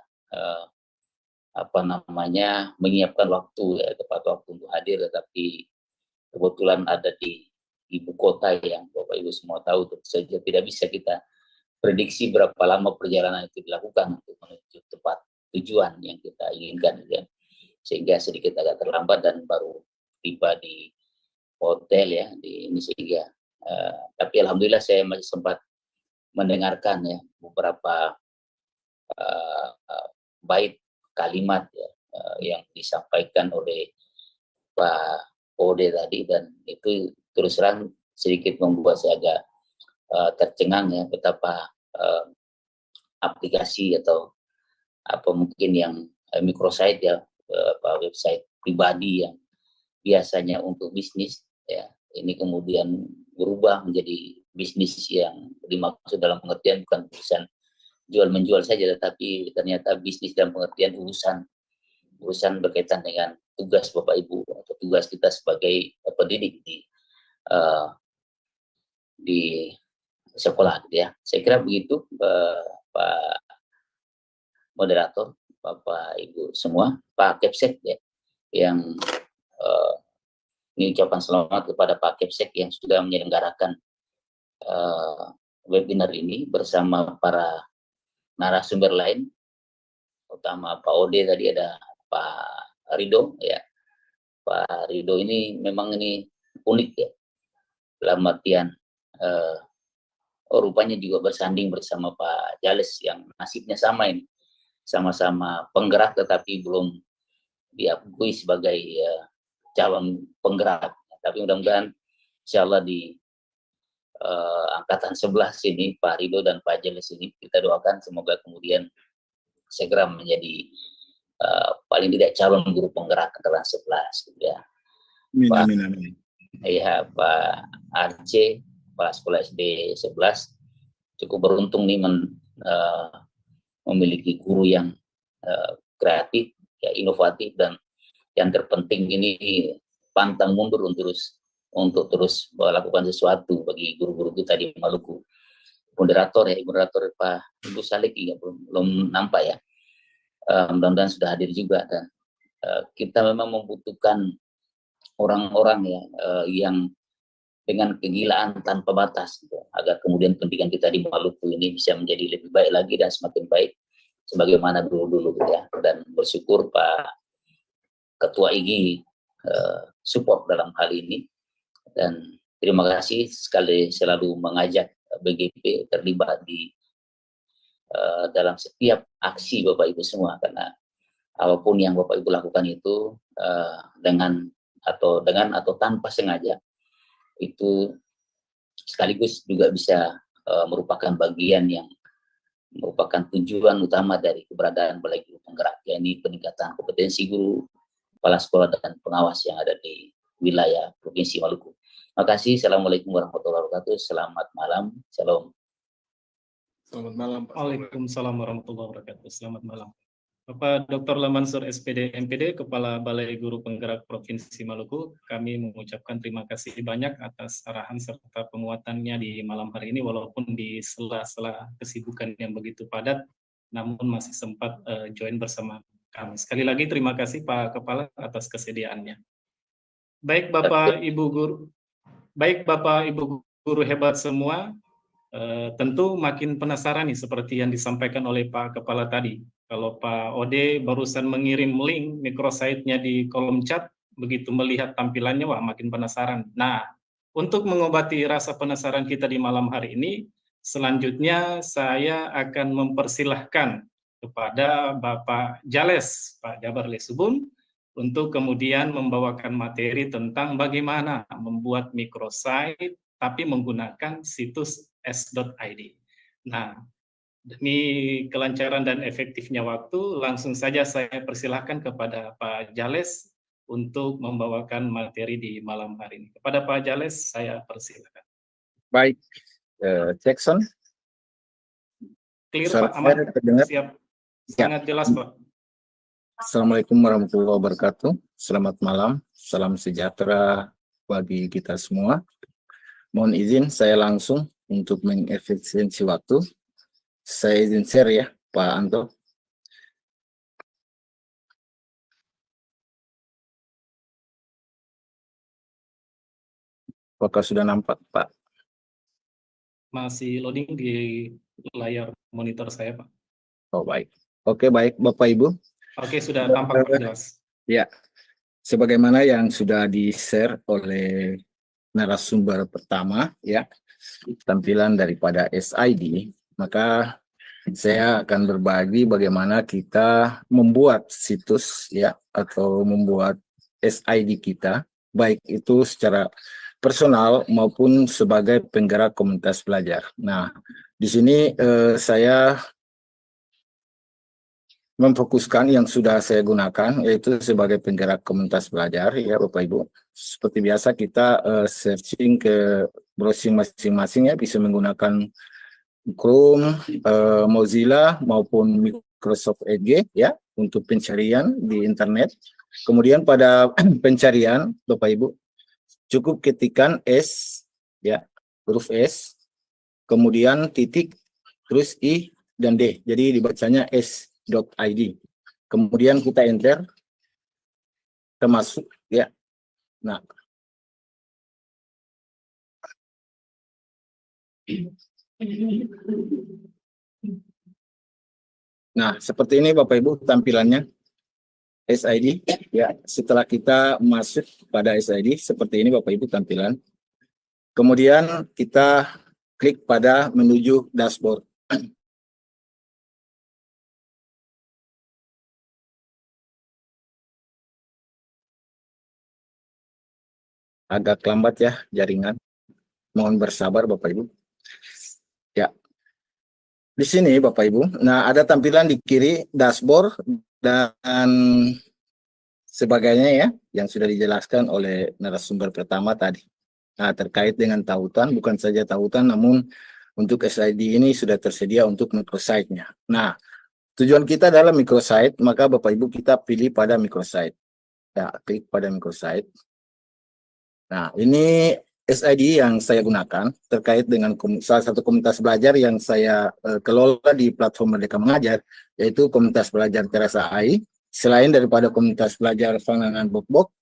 menyiapkan waktu ya, tepat waktu untuk hadir, tetapi kebetulan ada di ibu kota yang Bapak Ibu semua tahu, tentu saja tidak bisa kita prediksi berapa lama perjalanan itu dilakukan untuk menuju tempat tujuan yang kita inginkan ya. Sehingga sedikit agak terlambat dan baru tiba di hotel ya di ini, sehingga tapi alhamdulillah saya masih sempat mendengarkan ya beberapa bait kalimat ya, yang disampaikan oleh Pak Ode tadi, dan itu terus terang sedikit membuat saya agak tercengang ya, betapa aplikasi atau apa mungkin yang microsite ya, website pribadi yang biasanya untuk bisnis ya, ini kemudian berubah menjadi bisnis yang dimaksud dalam pengertian bukan urusan jual menjual saja, tetapi ternyata bisnis dalam pengertian urusan berkaitan dengan tugas Bapak Ibu atau tugas kita sebagai pendidik di sekolah gitu ya. Saya kira begitu Pak Moderator, Bapak Ibu semua, Pak Kepsek ya, yang ini ucapan selamat kepada Pak Kepsek yang sudah menyelenggarakan webinar ini bersama para narasumber lain, utama Pak Ode tadi, ada Pak Rido ya. Pak Rido ini memang ini unik ya, dalam artian rupanya juga bersanding bersama Pak Jales yang nasibnya sama ini, sama-sama penggerak tetapi belum diakui sebagai calon penggerak. Tapi mudah-mudahan insyaallah di angkatan sebelah sini, Pak Rido dan Pak Jales ini, kita doakan semoga kemudian segera menjadi paling tidak calon guru penggerak angkatan 11 gitu ya. Amin. Ya, Pak Arce, Kepala Sekolah SD 11, cukup beruntung nih memiliki guru yang kreatif, ya, inovatif, dan yang terpenting ini pantang mundur untuk terus melakukan sesuatu bagi guru-guru kita di Maluku. Moderator Pak Ibu Salik juga belum nampak ya. mudah-mudahan sudah hadir juga, dan kita memang membutuhkan orang-orang ya yang dengan kegilaan tanpa batas gitu, agar kemudian pendidikan kita di Maluku ini bisa menjadi lebih baik lagi dan semakin baik sebagaimana dulu-dulu gitu ya. Dan bersyukur Pak Ketua IGI support dalam hal ini, dan terima kasih sekali selalu mengajak BGP terlibat di dalam setiap aksi Bapak Ibu semua, karena apapun yang Bapak Ibu lakukan itu dengan atau tanpa sengaja itu sekaligus juga bisa merupakan bagian yang merupakan tujuan utama dari keberadaan Balai Guru Penggerak, yakni peningkatan kompetensi guru, kepala sekolah, dan pengawas yang ada di wilayah Provinsi Maluku. Terima kasih. Assalamualaikum warahmatullahi wabarakatuh. Selamat malam. Shalom. Selamat malam, Pak. Waalaikumsalam warahmatullahi wabarakatuh. Selamat malam. Bapak Dr. Lamansur SPD MPD, Kepala Balai Guru Penggerak Provinsi Maluku, kami mengucapkan terima kasih banyak atas arahan serta penguatannya di malam hari ini, walaupun di sela-sela kesibukan yang begitu padat, namun masih sempat join bersama kami. Sekali lagi terima kasih Pak Kepala atas kesediaannya. Baik Bapak Ibu Guru hebat semua, tentu makin penasaran nih seperti yang disampaikan oleh Pak Kepala tadi. Kalau Pak Ode barusan mengirim link microsite-nya di kolom chat, begitu melihat tampilannya, wah makin penasaran. Nah, untuk mengobati rasa penasaran kita di malam hari ini, selanjutnya saya akan mempersilahkan kepada Bapak Jales, Pak Jabar Lesubun, untuk kemudian membawakan materi tentang bagaimana membuat microsite tapi menggunakan situs s.id. Nah, demi kelancaran dan efektifnya waktu, langsung saja saya persilahkan kepada Pak Jales untuk membawakan materi di malam hari ini. Kepada Pak Jales, saya persilahkan. Baik, Jackson. Clear Pak, aman? Siap. Sangat jelas Pak. Assalamualaikum warahmatullahi wabarakatuh. Selamat malam, salam sejahtera bagi kita semua. Mohon izin saya langsung untuk mengefisiensi waktu. Saya izin share ya, Pak Anto. Apakah sudah nampak, Pak? Masih loading di layar monitor saya, Pak. Oh, baik. Oke, baik, Bapak Ibu. Oke, sudah tampak Pak, jelas. Ya, sebagaimana yang sudah di-share oleh narasumber pertama, ya, tampilan daripada SID, maka saya akan berbagi bagaimana kita membuat situs ya atau membuat SID kita, baik itu secara personal maupun sebagai penggerak komunitas belajar. Nah, di sini saya memfokuskan yang sudah saya gunakan, yaitu sebagai penggerak komunitas belajar ya Bapak Ibu. Seperti biasa kita searching ke browsing masing-masing ya, bisa menggunakan Chrome, Mozilla maupun Microsoft Edge ya untuk pencarian di internet. Kemudian pada pencarian Bapak Ibu cukup ketikkan S ya, huruf S, kemudian titik, terus I dan D. Jadi dibacanya s.id. Kemudian kita enter, termasuk ya. Nah, seperti ini Bapak Ibu tampilannya SID ya. Setelah kita masuk pada SID seperti ini Bapak Ibu tampilan. Kemudian kita klik pada menuju dashboard. Agak lambat ya jaringan. Mohon bersabar Bapak Ibu. Ya. Di sini Bapak Ibu, nah ada tampilan di kiri dashboard dan sebagainya ya, yang sudah dijelaskan oleh narasumber pertama tadi. Nah, terkait dengan tautan, bukan saja tautan, namun untuk SID ini sudah tersedia untuk microsite-nya. Nah, tujuan kita adalah microsite, maka Bapak Ibu kita pilih pada microsite. Ya, klik pada microsite. Nah, ini SID yang saya gunakan terkait dengan salah satu komunitas belajar yang saya kelola di platform Merdeka Mengajar, yaitu komunitas belajar Terasa AI. Selain daripada komunitas belajar Fanganan Bok-Bok,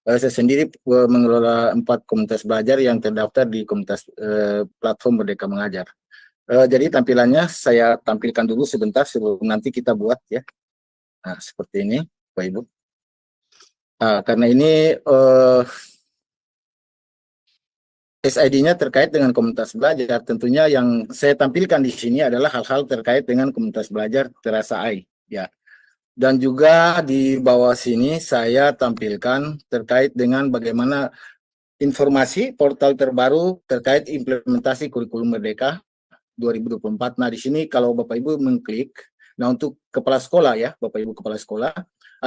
saya sendiri mengelola 4 komunitas belajar yang terdaftar di komunitas platform Merdeka Mengajar. Jadi tampilannya saya tampilkan dulu sebentar sebelum nanti kita buat ya. Nah, seperti ini, Bapak Ibu. Karena ini SID-nya terkait dengan komunitas belajar, tentunya yang saya tampilkan di sini adalah hal-hal terkait dengan komunitas belajar Terasa AI, ya. Dan juga di bawah sini saya tampilkan terkait dengan bagaimana informasi portal terbaru terkait implementasi kurikulum Merdeka 2024. Nah, di sini kalau Bapak Ibu mengklik, nah untuk kepala sekolah ya, Bapak Ibu kepala sekolah,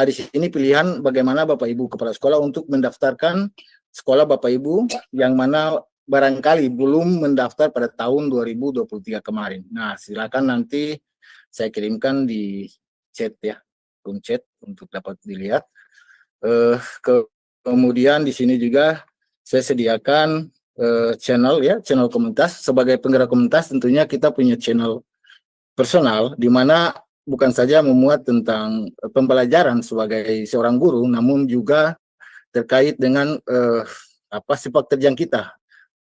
di sini pilihan bagaimana Bapak Ibu kepala sekolah untuk mendaftarkan sekolah Bapak Ibu yang mana barangkali belum mendaftar pada tahun 2023 kemarin. Nah, silakan nanti saya kirimkan di chat ya, room chat untuk dapat dilihat. Kemudian di sini juga saya sediakan channel ya, channel komunitas. Sebagai penggerak komunitas tentunya kita punya channel personal di mana bukan saja memuat tentang pembelajaran sebagai seorang guru, namun juga terkait dengan sepak terjang kita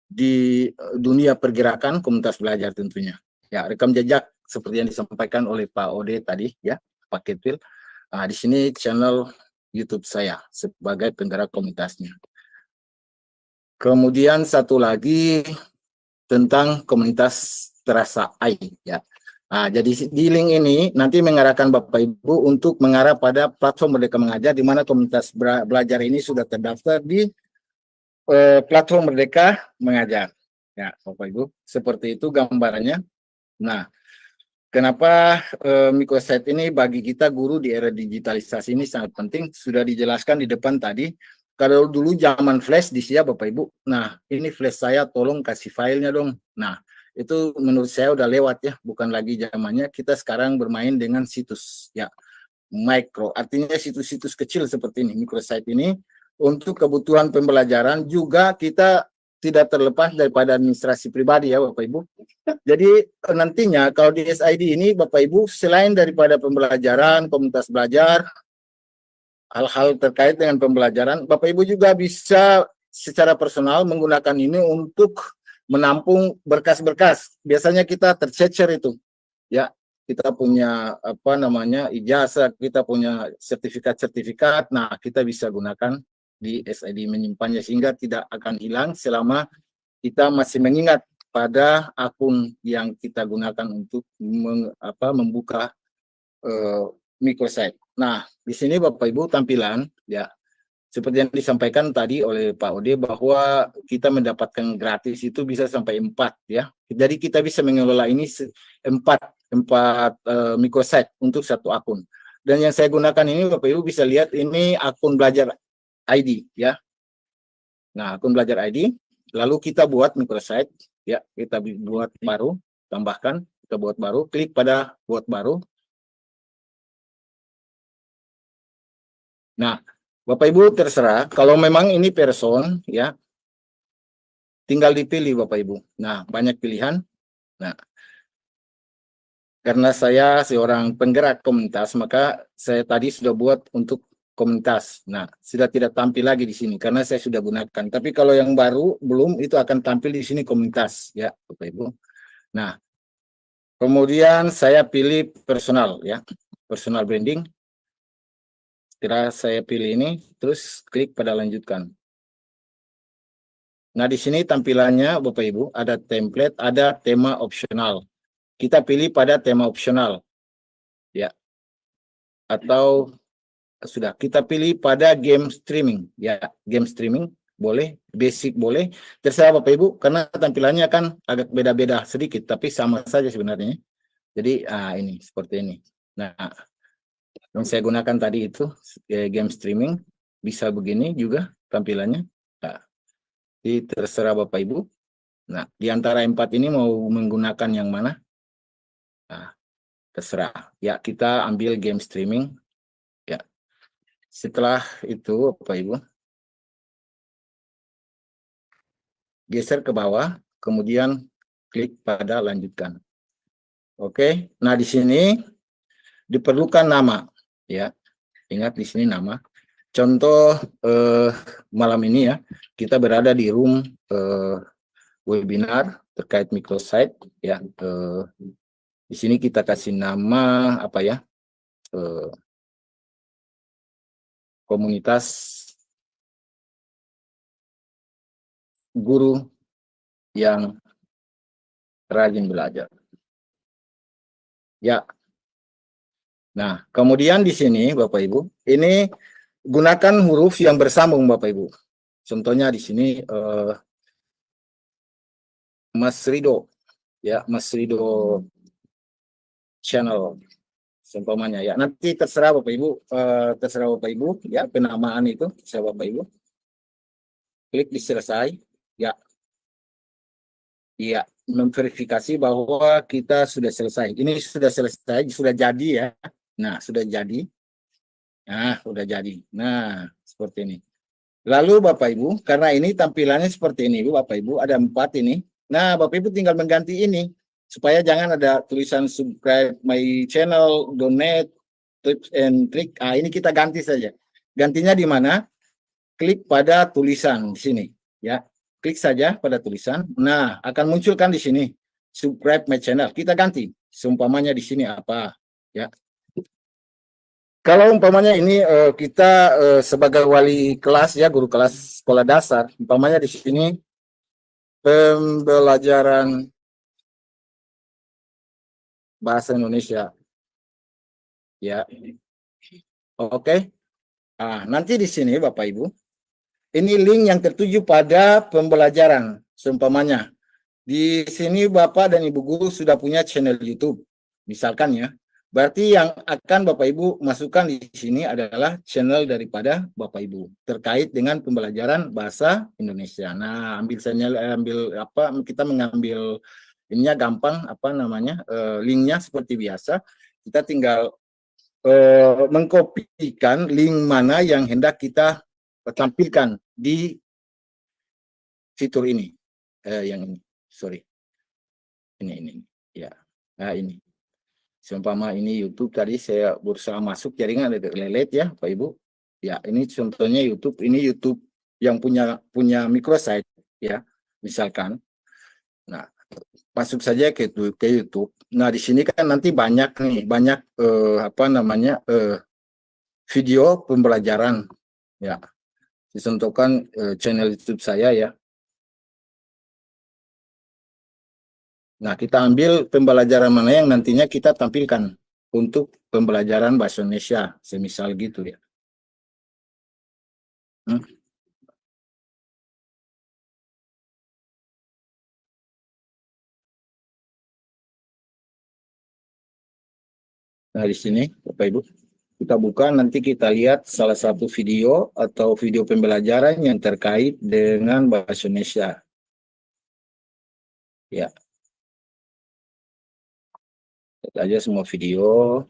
di dunia pergerakan komunitas belajar tentunya. Ya, rekam jejak seperti yang disampaikan oleh Pak Ode tadi ya, Pak Ketwil. Nah, di sini channel YouTube saya sebagai penggerak komunitasnya. Kemudian satu lagi tentang komunitas Terasa AI ya. Nah, jadi di link ini nanti mengarahkan Bapak Ibu untuk mengarah pada platform Merdeka Mengajar di mana komunitas belajar ini sudah terdaftar di platform Merdeka Mengajar. Ya, Bapak Ibu, seperti itu gambarannya. Nah, kenapa microsite ini bagi kita guru di era digitalisasi ini sangat penting? Sudah dijelaskan di depan tadi. Kalau dulu zaman flash di siap Bapak Ibu. Nah, ini flash saya tolong kasih filenya dong. Nah, itu menurut saya udah lewat ya, bukan lagi zamannya. Kita sekarang bermain dengan situs ya, micro. Artinya situs-situs kecil seperti ini, microsite ini untuk kebutuhan pembelajaran juga kita tidak terlepas daripada administrasi pribadi ya Bapak Ibu. Jadi nantinya kalau di SID ini Bapak Ibu selain daripada pembelajaran, komunitas belajar, hal-hal terkait dengan pembelajaran, Bapak Ibu juga bisa secara personal menggunakan ini untuk menampung berkas-berkas. Biasanya kita tercecer itu. Ya, kita punya ijazah, kita punya sertifikat-sertifikat. Nah, kita bisa gunakan di SID menyimpannya sehingga tidak akan hilang selama kita masih mengingat pada akun yang kita gunakan untuk membuka microsite. Nah, di sini Bapak Ibu tampilan ya seperti yang disampaikan tadi oleh Pak Ode bahwa kita mendapatkan gratis itu bisa sampai 4 ya. Jadi kita bisa mengelola ini 4 microsite untuk satu akun. Dan yang saya gunakan ini Bapak Ibu bisa lihat ini akun belajar ID ya. Nah, akun belajar ID, lalu kita buat microsite ya, kita buat baru, tambahkan, kita buat baru, klik pada buat baru. Nah, Bapak Ibu terserah, kalau memang ini person ya, tinggal dipilih Bapak Ibu. Nah, banyak pilihan. Nah, karena saya seorang penggerak komunitas, maka saya tadi sudah buat untuk komunitas. Nah, sudah tidak tampil lagi di sini karena saya sudah gunakan. Tapi kalau yang baru belum itu akan tampil di sini komunitas ya, Bapak Ibu. Nah, kemudian saya pilih personal ya, personal branding. Setelah saya pilih ini, terus klik pada lanjutkan. Nah, di sini tampilannya Bapak Ibu ada template, ada tema opsional. Kita pilih pada tema opsional. Ya. Atau sudah kita pilih pada game streaming ya, game streaming boleh, basic boleh, terserah Bapak Ibu karena tampilannya kan agak beda-beda sedikit tapi sama saja sebenarnya. Jadi ini seperti ini. Nah, yang saya gunakan tadi itu game streaming bisa begini juga tampilannya. Nah, jadi terserah Bapak Ibu. Nah, di antara 4 ini mau menggunakan yang mana? Nah, terserah. Ya, kita ambil game streaming. Ya. Setelah itu, Bapak Ibu, geser ke bawah, kemudian klik pada lanjutkan. Oke, nah di sini diperlukan nama, ya. Ingat di sini nama. Contoh malam ini ya, kita berada di room webinar terkait microsite, ya. Di sini kita kasih nama apa ya? Komunitas guru yang rajin belajar. Ya. Nah, kemudian di sini Bapak Ibu, ini gunakan huruf yang bersambung Bapak Ibu. Contohnya di sini Mas Rido, ya, Mas Rido channel, seumpamanya ya. Nanti terserah Bapak Ibu, ya, penamaan itu terserah Bapak Ibu. Klik di selesai, ya. Iya, memverifikasi bahwa kita sudah selesai. Ini sudah selesai, sudah jadi ya. Nah, sudah jadi. Nah, sudah jadi. Nah, seperti ini. Lalu Bapak Ibu, karena ini tampilannya seperti ini, Bapak Ibu, ada 4 ini. Nah, Bapak Ibu tinggal mengganti ini. Supaya jangan ada tulisan subscribe my channel, donate, tips and trick. Ah, ini kita ganti saja. Gantinya di mana? Klik pada tulisan di sini, ya. Klik saja pada tulisan. Nah, akan munculkan di sini subscribe my channel. Kita ganti. Seumpamanya di sini apa, ya. Kalau umpamanya ini kita sebagai wali kelas ya, guru kelas sekolah dasar, umpamanya di sini pembelajaran bahasa Indonesia. Ya. Oke. Nah, nanti di sini Bapak Ibu, ini link yang tertuju pada pembelajaran. Seumpamanya di sini Bapak dan Ibu guru sudah punya channel YouTube, misalkan ya. Berarti yang akan Bapak Ibu masukkan di sini adalah channel daripada Bapak Ibu terkait dengan pembelajaran bahasa Indonesia. Nah, kita mengambil ininya gampang, apa namanya, linknya seperti biasa. Kita tinggal mengkopikan link mana yang hendak kita tampilkan di fitur ini. Yang ini, sorry. Ini, ya. Nah, ini. Seumpama ini YouTube tadi saya berusaha masuk jaringan ada lelet ya Pak Ibu. Ya, ini contohnya YouTube. Ini YouTube yang punya microsite ya, misalkan. Nah, masuk saja ke YouTube. Nah, di sini kan nanti banyak video pembelajaran ya. Disentuhkan channel YouTube saya ya. Nah, kita ambil pembelajaran mana yang nantinya kita tampilkan untuk pembelajaran bahasa Indonesia, semisal gitu ya. Nah, di sini Bapak Ibu, kita buka, nanti kita lihat salah satu video atau video pembelajaran yang terkait dengan bahasa Indonesia. Ya. Lihat aja semua video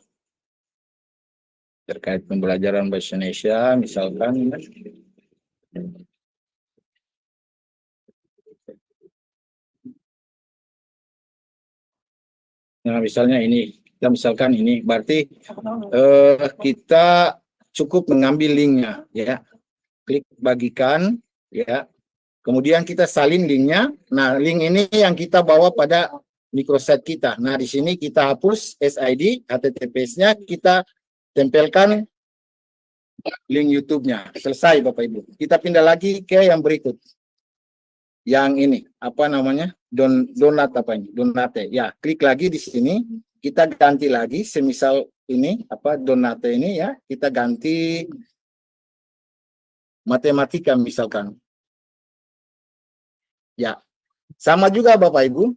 terkait pembelajaran bahasa Indonesia, misalkan. Nah, misalnya ini, kita misalkan ini, berarti kita cukup mengambil linknya, ya. Klik bagikan, ya. Kemudian kita salin linknya. Nah, link ini yang kita bawa pada microsite kita. Nah, di sini kita hapus SID, HTTPS-nya, kita tempelkan link YouTube-nya. Selesai, Bapak Ibu. Kita pindah lagi ke yang berikut. Yang ini, apa namanya? Donate. Ya, klik lagi di sini. Kita ganti lagi, semisal ini, donate ini ya. Kita ganti matematika misalkan. Ya, sama juga Bapak Ibu.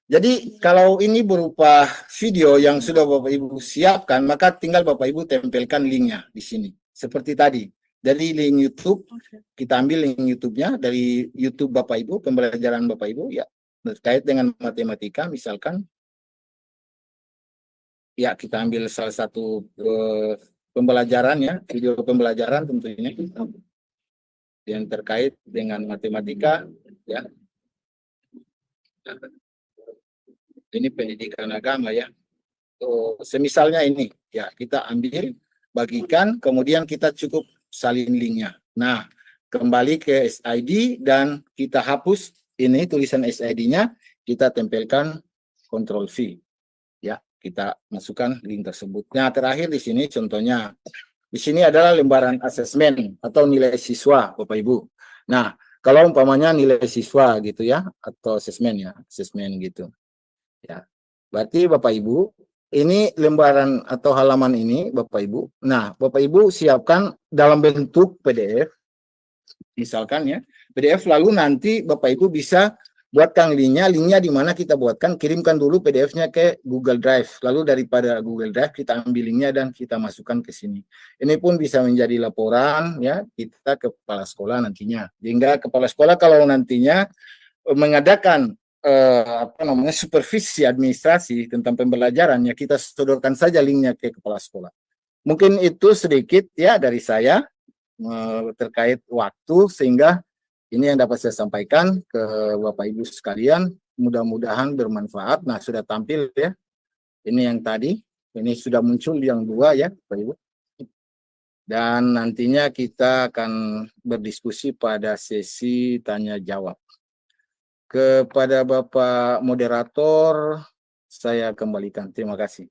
Jadi kalau ini berupa video yang sudah Bapak Ibu siapkan, maka tinggal Bapak Ibu tempelkan linknya di sini. Seperti tadi, dari link YouTube, kita ambil link YouTube-nya dari YouTube Bapak Ibu, pembelajaran Bapak Ibu, ya, terkait dengan matematika misalkan. Ya, kita ambil salah satu pembelajaran ya, video pembelajaran tentunya yang terkait dengan matematika, ya. Ini pendidikan agama ya. Semisalnya ini ya kita ambil, bagikan, kemudian kita cukup salin linknya. Nah, kembali ke SID dan kita hapus ini tulisan SID-nya, kita tempelkan Ctrl V. Ya, kita masukkan link tersebut. Nah, terakhir di sini contohnya. Di sini adalah lembaran asesmen atau nilai siswa, Bapak Ibu. Nah, kalau umpamanya nilai siswa gitu ya, atau asesmen ya, asesmen gitu. Ya. Berarti Bapak Ibu, ini lembaran atau halaman ini Bapak Ibu. Nah, Bapak Ibu siapkan dalam bentuk PDF. Misalkan ya, PDF, lalu nanti Bapak Ibu bisa buatkan linknya di mana kita buatkan, kirimkan dulu PDF-nya ke Google Drive. Lalu daripada Google Drive kita ambil linknya dan kita masukkan ke sini. Ini pun bisa menjadi laporan ya kita ke kepala sekolah nantinya. Sehingga kepala sekolah kalau nantinya mengadakan supervisi administrasi tentang pembelajaran, ya kita sodorkan saja linknya ke kepala sekolah. Mungkin itu sedikit ya dari saya terkait waktu, sehingga ini yang dapat saya sampaikan ke Bapak Ibu sekalian. Mudah-mudahan bermanfaat. Nah, sudah tampil ya. Ini yang tadi, ini sudah muncul yang dua ya Bapak Ibu. Dan nantinya kita akan berdiskusi pada sesi tanya jawab. Kepada Bapak Moderator, saya kembalikan. Terima kasih.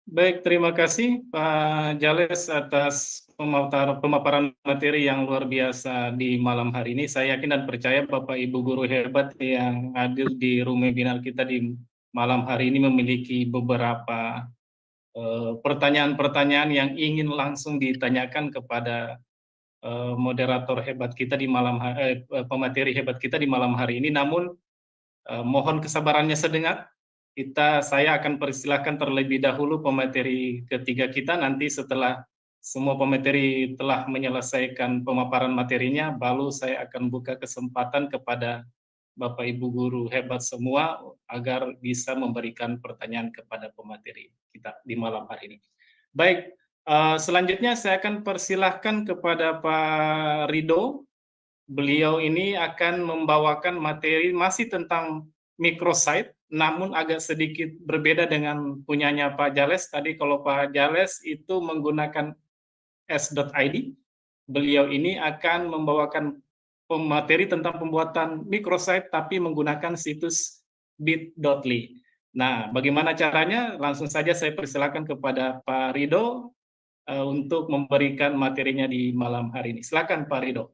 Baik, terima kasih Pak Jales atas pemaparan materi yang luar biasa di malam hari ini. Saya yakin dan percaya Bapak Ibu guru hebat yang hadir di room webinar kita di malam hari ini memiliki beberapa pertanyaan-pertanyaan yang ingin langsung ditanyakan kepada moderator hebat kita di pemateri hebat kita di malam hari ini. Namun mohon kesabarannya sedengat. Saya akan persilahkan terlebih dahulu pemateri ketiga kita. Nanti setelah semua pemateri telah menyelesaikan pemaparan materinya, baru saya akan buka kesempatan kepada Bapak Ibu guru hebat semua agar bisa memberikan pertanyaan kepada pemateri kita di malam hari ini. Baik, selanjutnya saya akan persilahkan kepada Pak Rido. Beliau ini akan membawakan materi masih tentang microsite, namun agak sedikit berbeda dengan punyanya Pak Jales. Tadi kalau Pak Jales itu menggunakan s.id, beliau ini akan membawakan materi tentang pembuatan microsite tapi menggunakan situs bit.ly. Nah, bagaimana caranya? Langsung saja saya persilakan kepada Pak Rido untuk memberikan materinya di malam hari ini. Silakan Pak Rido.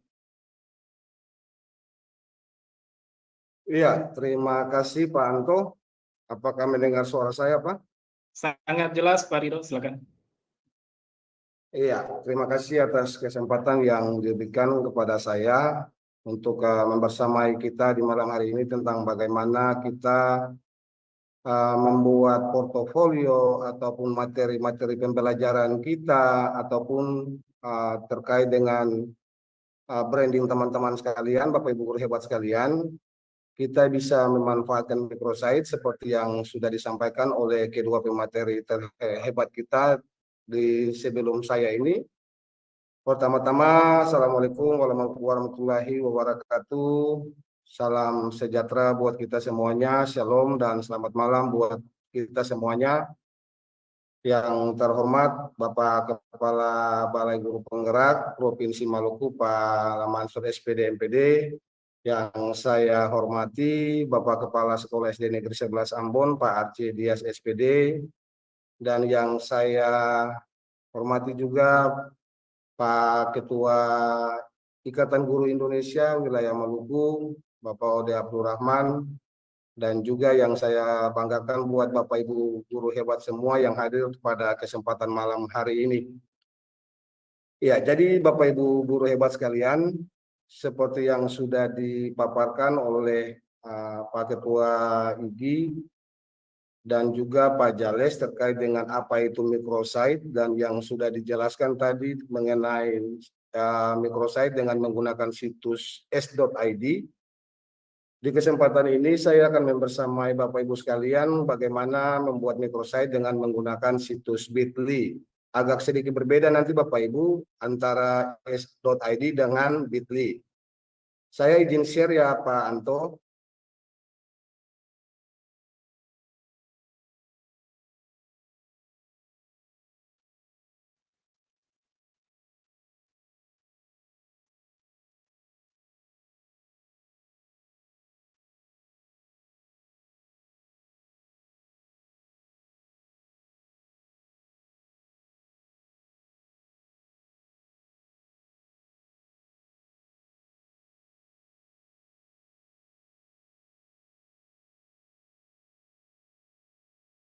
Iya, terima kasih Pak Anto. Apakah mendengar suara saya, Pak? Sangat jelas Pak Rido, silakan. Iya, terima kasih atas kesempatan yang diberikan kepada saya untuk membersamai kita di malam hari ini tentang bagaimana kita membuat portofolio ataupun materi-materi pembelajaran kita ataupun terkait dengan branding teman-teman sekalian, Bapak Ibu guru hebat sekalian. Kita bisa memanfaatkan microsite seperti yang sudah disampaikan oleh kedua pemateri hebat kita di sebelum saya ini. Pertama-tama, Assalamualaikum warahmatullahi wabarakatuh. Salam sejahtera buat kita semuanya, Shalom dan selamat malam buat kita semuanya. Yang terhormat Bapak Kepala Balai Guru Penggerak Provinsi Maluku, Pak Mansur SPD MPD. Yang saya hormati Bapak Kepala Sekolah SD Negeri 11 Ambon, Pak Arci Dias SPD, dan yang saya hormati juga Pak Ketua Ikatan Guru Indonesia Wilayah Maluku, Bapak Ode Abdul Rahman, dan juga yang saya banggakan buat Bapak Ibu guru hebat semua yang hadir pada kesempatan malam hari ini. Ya, jadi Bapak Ibu guru hebat sekalian, seperti yang sudah dipaparkan oleh Pak Ketua IGI dan juga Pak Jales terkait dengan apa itu microsite dan yang sudah dijelaskan tadi mengenai microsite dengan menggunakan situs s.id. Di kesempatan ini saya akan membersamai Bapak Ibu sekalian bagaimana membuat microsite dengan menggunakan situs bit.ly. Agak sedikit berbeda nanti Bapak Ibu antara s.id dengan bit.ly. Saya izin share ya Pak Anto.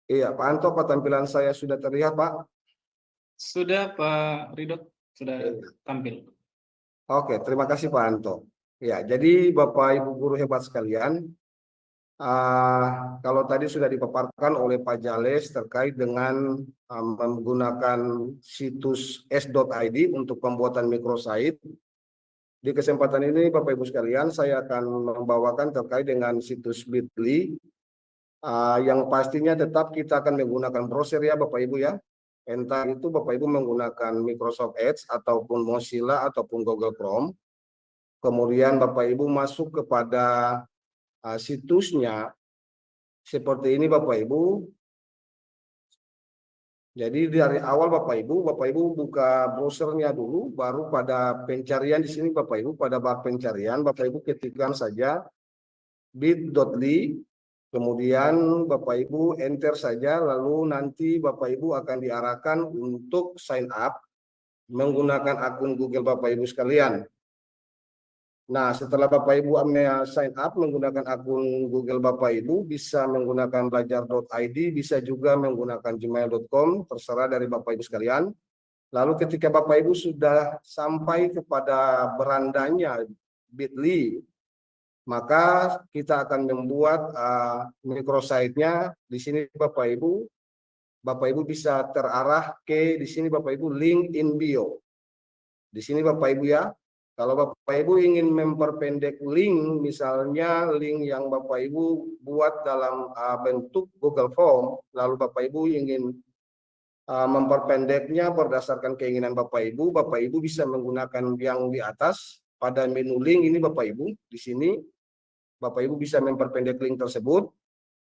Iya, Pak Anto, apa tampilan saya sudah terlihat, Pak? Sudah Pak Ridho, sudah Iya. tampil. Oke, terima kasih Pak Anto. Ya, jadi Bapak Ibu guru hebat sekalian, kalau tadi sudah dipaparkan oleh Pak Jales terkait dengan menggunakan situs s.id untuk pembuatan microsite. Di kesempatan ini Bapak Ibu sekalian, saya akan membawakan terkait dengan situs Bitly, yang pastinya tetap kita akan menggunakan browser ya Bapak Ibu ya. Entah itu Bapak Ibu menggunakan Microsoft Edge ataupun Mozilla ataupun Google Chrome. Kemudian Bapak Ibu masuk kepada situsnya seperti ini Bapak Ibu. Jadi dari awal Bapak Ibu buka browsernya dulu, baru pada pencarian di sini Bapak Ibu, pada bar pencarian Bapak Ibu ketikkan saja bit.ly, kemudian Bapak Ibu enter saja, lalu nanti Bapak Ibu akan diarahkan untuk sign up menggunakan akun Google Bapak Ibu sekalian. Nah, setelah Bapak Ibu sign up menggunakan akun Google Bapak Ibu, bisa menggunakan belajar.id, bisa juga menggunakan gmail.com, terserah dari Bapak Ibu sekalian. Lalu ketika Bapak Ibu sudah sampai kepada berandanya Bitly, maka kita akan membuat microsite-nya. Di sini Bapak Ibu bisa terarah ke di sini Bapak Ibu link in bio. Di sini Bapak Ibu ya. Kalau Bapak Ibu ingin memperpendek link, misalnya link yang Bapak Ibu buat dalam bentuk Google Form, lalu Bapak Ibu ingin memperpendeknya berdasarkan keinginan Bapak Ibu bisa menggunakan yang di atas pada menu link ini Bapak Ibu. Di sini Bapak Ibu bisa memperpendek link tersebut.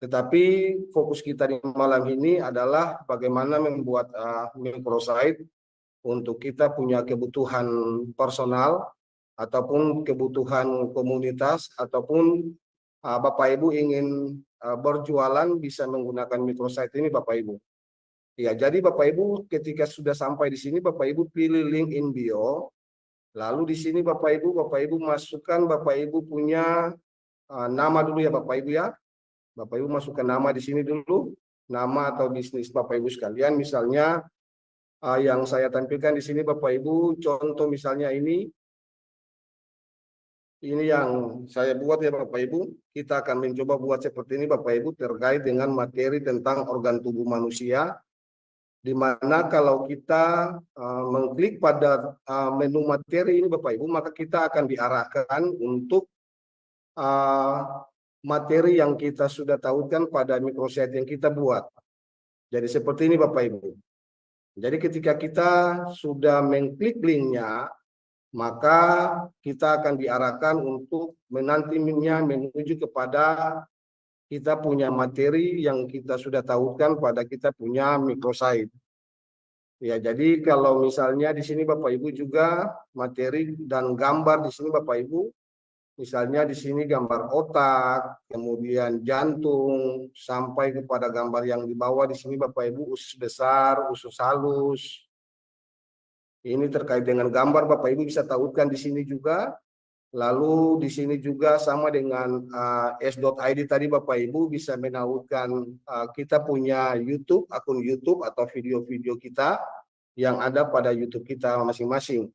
Tetapi fokus kita di malam ini adalah bagaimana membuat microsite untuk kita punya kebutuhan personal ataupun kebutuhan komunitas, ataupun Bapak Ibu ingin berjualan bisa menggunakan microsite ini Bapak Ibu. Ya, jadi Bapak Ibu ketika sudah sampai di sini Bapak Ibu pilih link in bio. Lalu di sini Bapak Ibu masukkan Bapak Ibu punya nama dulu ya Bapak Ibu ya. Bapak Ibu masukkan nama di sini dulu, nama atau bisnis Bapak Ibu sekalian. Misalnya yang saya tampilkan di sini Bapak Ibu, contoh misalnya ini yang saya buat ya Bapak Ibu. Kita akan mencoba buat seperti ini Bapak Ibu terkait dengan materi tentang organ tubuh manusia, di mana kalau kita mengklik pada menu materi ini Bapak Ibu, maka kita akan diarahkan untuk materi yang kita sudah tahukan pada microsite yang kita buat. Jadi seperti ini Bapak Ibu. Jadi ketika kita sudah mengklik linknya, maka kita akan diarahkan untuk nantinya menuju kepada kita punya materi yang kita sudah tahukan pada kita punya microsite. Ya, jadi kalau misalnya di sini Bapak Ibu juga materi dan gambar di sini Bapak Ibu, misalnya di sini gambar otak, kemudian jantung, sampai kepada gambar yang di bawah di sini Bapak Ibu usus besar, usus halus. Ini terkait dengan gambar Bapak Ibu bisa tahukan di sini juga. Lalu di sini juga sama dengan s.id tadi Bapak Ibu bisa menautkan kita punya YouTube, akun YouTube atau video-video kita yang ada pada YouTube kita masing-masing.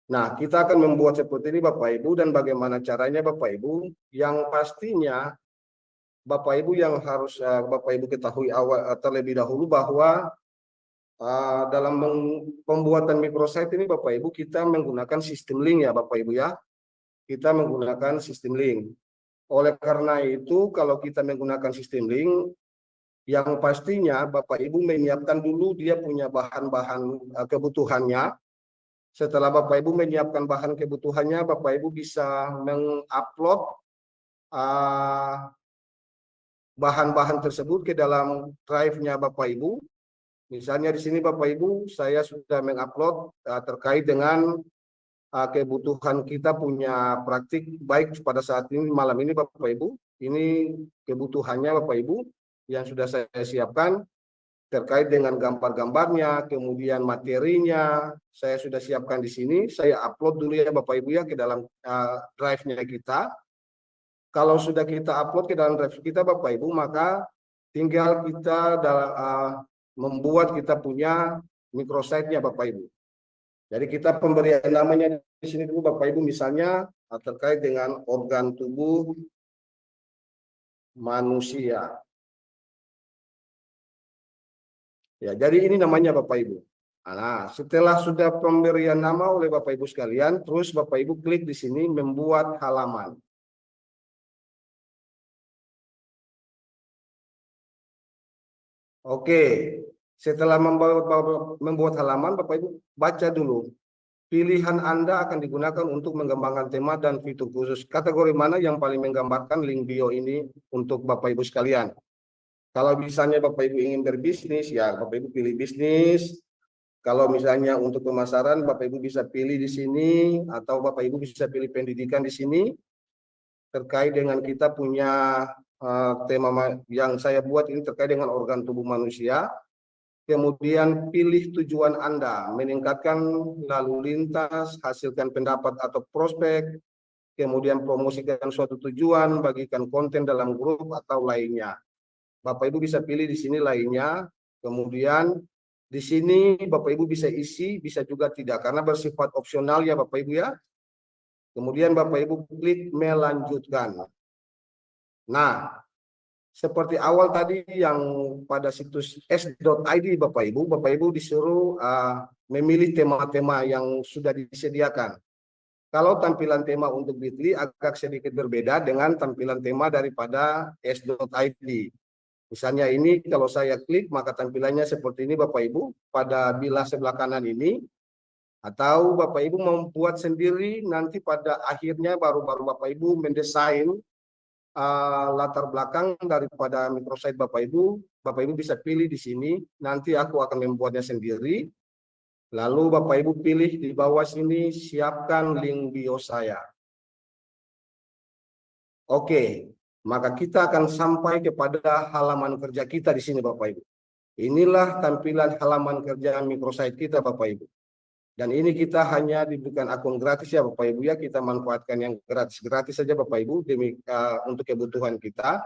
Nah, kita akan membuat seperti ini Bapak Ibu, dan bagaimana caranya Bapak Ibu? Yang pastinya Bapak Ibu yang harus Bapak Ibu ketahui terlebih dahulu bahwa dalam pembuatan microsite ini Bapak Ibu kita menggunakan sistem link ya Bapak Ibu ya. Kita menggunakan sistem link. Oleh karena itu kalau kita menggunakan sistem link, yang pastinya Bapak Ibu menyiapkan dulu dia punya bahan-bahan kebutuhannya. Setelah Bapak Ibu menyiapkan bahan kebutuhannya, Bapak Ibu bisa mengupload bahan-bahan tersebut ke dalam drive-nya Bapak Ibu. Misalnya di sini Bapak Ibu, saya sudah mengupload terkait dengan kebutuhan kita punya praktik baik pada saat ini malam ini Bapak Ibu. Ini kebutuhannya Bapak Ibu yang sudah saya siapkan terkait dengan gambar-gambarnya, kemudian materinya saya sudah siapkan di sini. Saya upload dulu ya Bapak Ibu ya ke dalam drive-nya kita. Kalau sudah kita upload ke dalam drive kita Bapak Ibu, maka tinggal kita membuat kita punya microsite-nya Bapak Ibu. Jadi kita pemberian namanya di sini dulu Bapak Ibu, misalnya terkait dengan organ tubuh manusia. Ya, jadi ini namanya Bapak Ibu. Nah, setelah sudah pemberian nama oleh Bapak Ibu sekalian, terus Bapak Ibu klik di sini membuat halaman. Oke, setelah membuat halaman, Bapak Ibu baca dulu. Pilihan Anda akan digunakan untuk mengembangkan tema dan fitur khusus. Kategori mana yang paling menggambarkan link bio ini untuk Bapak Ibu sekalian? Kalau misalnya Bapak Ibu ingin berbisnis, ya Bapak Ibu pilih bisnis. Kalau misalnya untuk pemasaran, Bapak Ibu bisa pilih di sini, atau Bapak Ibu bisa pilih pendidikan di sini. Terkait dengan kita punya tema yang saya buat ini terkait dengan organ tubuh manusia. Kemudian pilih tujuan Anda, meningkatkan lalu lintas, hasilkan pendapat atau prospek, kemudian promosikan suatu tujuan, bagikan konten dalam grup atau lainnya. Bapak Ibu bisa pilih di sini lainnya, kemudian di sini Bapak Ibu bisa isi, bisa juga tidak, karena bersifat opsional ya Bapak Ibu ya. Kemudian Bapak Ibu klik melanjutkan. Nah, seperti awal tadi yang pada situs s.id Bapak Ibu disuruh memilih tema-tema yang sudah disediakan. Kalau tampilan tema untuk Bitly agak sedikit berbeda dengan tampilan tema daripada s.id. Misalnya ini kalau saya klik maka tampilannya seperti ini Bapak Ibu pada bilah sebelah kanan ini. Atau Bapak Ibu membuat sendiri, nanti pada akhirnya baru Bapak Ibu mendesain latar belakang daripada microsite Bapak Ibu bisa pilih di sini. Nanti aku akan membuatnya sendiri. Lalu Bapak Ibu pilih di bawah sini, siapkan link bio saya. Oke, maka kita akan sampai kepada halaman kerja kita di sini Bapak Ibu. Inilah tampilan halaman kerja microsite kita Bapak Ibu. Dan ini kita hanya diberikan akun gratis ya Bapak Ibu ya, kita manfaatkan yang gratis saja Bapak Ibu demi untuk kebutuhan kita.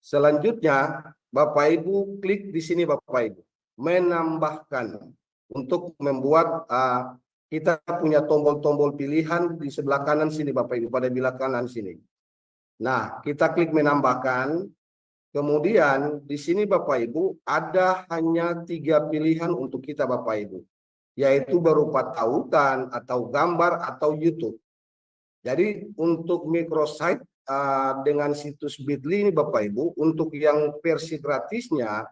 Selanjutnya Bapak Ibu klik di sini Bapak Ibu, menambahkan, untuk membuat kita punya tombol-tombol pilihan di sebelah kanan sini Bapak Ibu, pada bilah kanan sini. Nah, kita klik menambahkan. Kemudian di sini Bapak Ibu ada hanya 3 pilihan untuk kita Bapak Ibu, yaitu berupa tautan atau gambar atau YouTube. Jadi untuk microsite dengan situs Bitly ini Bapak Ibu, untuk yang versi gratisnya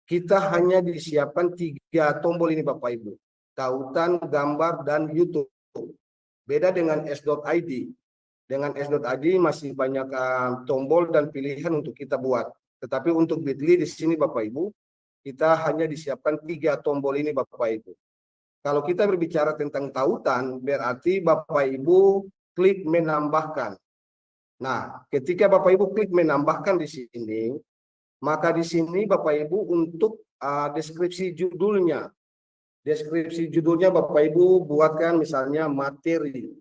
kita hanya disiapkan 3 tombol ini Bapak Ibu, tautan, gambar, dan YouTube. Beda dengan s.id. Dengan s.id masih banyak tombol dan pilihan untuk kita buat. Tetapi untuk Bitly di sini Bapak Ibu, kita hanya disiapkan 3 tombol ini Bapak Ibu. Kalau kita berbicara tentang tautan, berarti Bapak Ibu klik menambahkan. Nah, ketika Bapak Ibu klik menambahkan di sini, maka di sini Bapak Ibu untuk deskripsi judulnya. Deskripsi judulnya Bapak Ibu buatkan misalnya materi.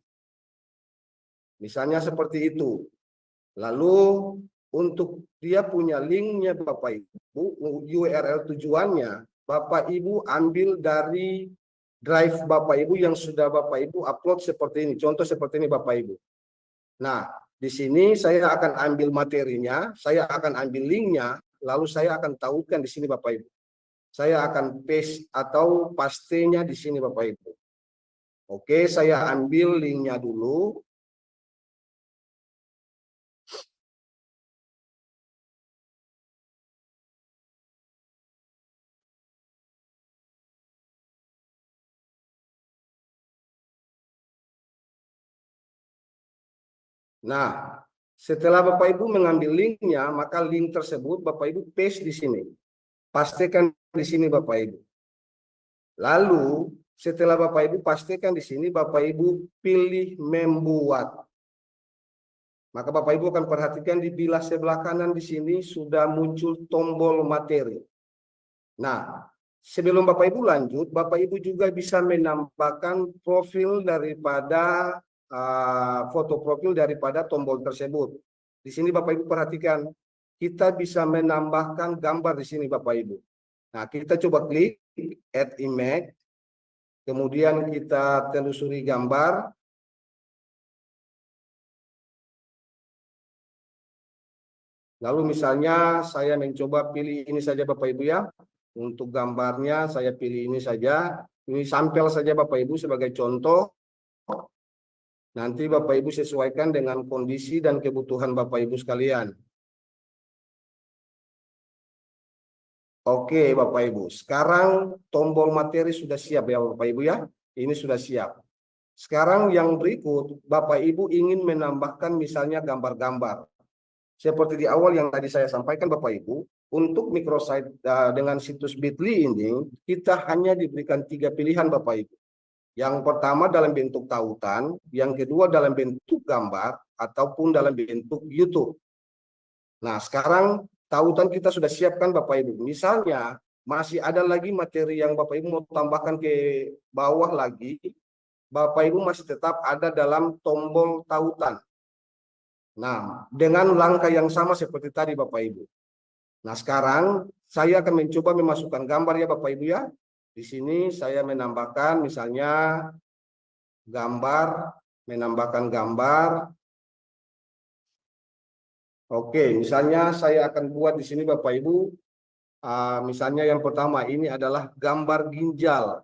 Misalnya seperti itu. Lalu untuk dia punya linknya Bapak Ibu, URL tujuannya, Bapak Ibu ambil dari drive Bapak Ibu yang sudah Bapak Ibu upload seperti ini. Contoh seperti ini Bapak Ibu. Nah, di sini saya akan ambil materinya, saya akan ambil linknya, lalu saya akan tautkan di sini Bapak Ibu. Saya akan paste atau pastenya di sini Bapak Ibu. Oke, saya ambil linknya dulu. Nah, setelah Bapak Ibu mengambil linknya, maka link tersebut Bapak Ibu paste di sini. Pastikan di sini Bapak Ibu. Lalu setelah Bapak Ibu pastikan di sini, Bapak Ibu pilih membuat. Maka Bapak Ibu akan perhatikan di bilah sebelah kanan di sini sudah muncul tombol materi. Nah, sebelum Bapak Ibu lanjut, Bapak Ibu juga bisa menambahkan profil daripada foto profil daripada tombol tersebut. Di sini Bapak Ibu perhatikan, kita bisa menambahkan gambar di sini Bapak Ibu. Nah, kita coba klik add image, kemudian kita telusuri gambar. Lalu misalnya saya mencoba pilih ini saja Bapak Ibu ya. Untuk gambarnya saya pilih ini saja. Ini sampel saja Bapak Ibu sebagai contoh. Nanti Bapak Ibu sesuaikan dengan kondisi dan kebutuhan Bapak Ibu sekalian. Oke Bapak Ibu, sekarang tombol materi sudah siap ya Bapak Ibu ya. Ini sudah siap. Sekarang yang berikut, Bapak Ibu ingin menambahkan misalnya gambar-gambar. Seperti di awal yang tadi saya sampaikan Bapak Ibu, untuk microsite dengan situs Bitly ini, kita hanya diberikan 3 pilihan Bapak Ibu. Yang pertama dalam bentuk tautan, yang kedua dalam bentuk gambar, ataupun dalam bentuk YouTube. Nah, sekarang tautan kita sudah siapkan Bapak Ibu. Misalnya, masih ada lagi materi yang Bapak Ibu mau tambahkan ke bawah lagi, Bapak Ibu masih tetap ada dalam tombol tautan. Nah, dengan langkah yang sama seperti tadi Bapak Ibu. Nah, sekarang saya akan mencoba memasukkan gambar ya Bapak Ibu ya. Di sini saya menambahkan misalnya gambar, menambahkan gambar. Oke, misalnya saya akan buat di sini Bapak Ibu. Misalnya yang pertama ini adalah gambar ginjal.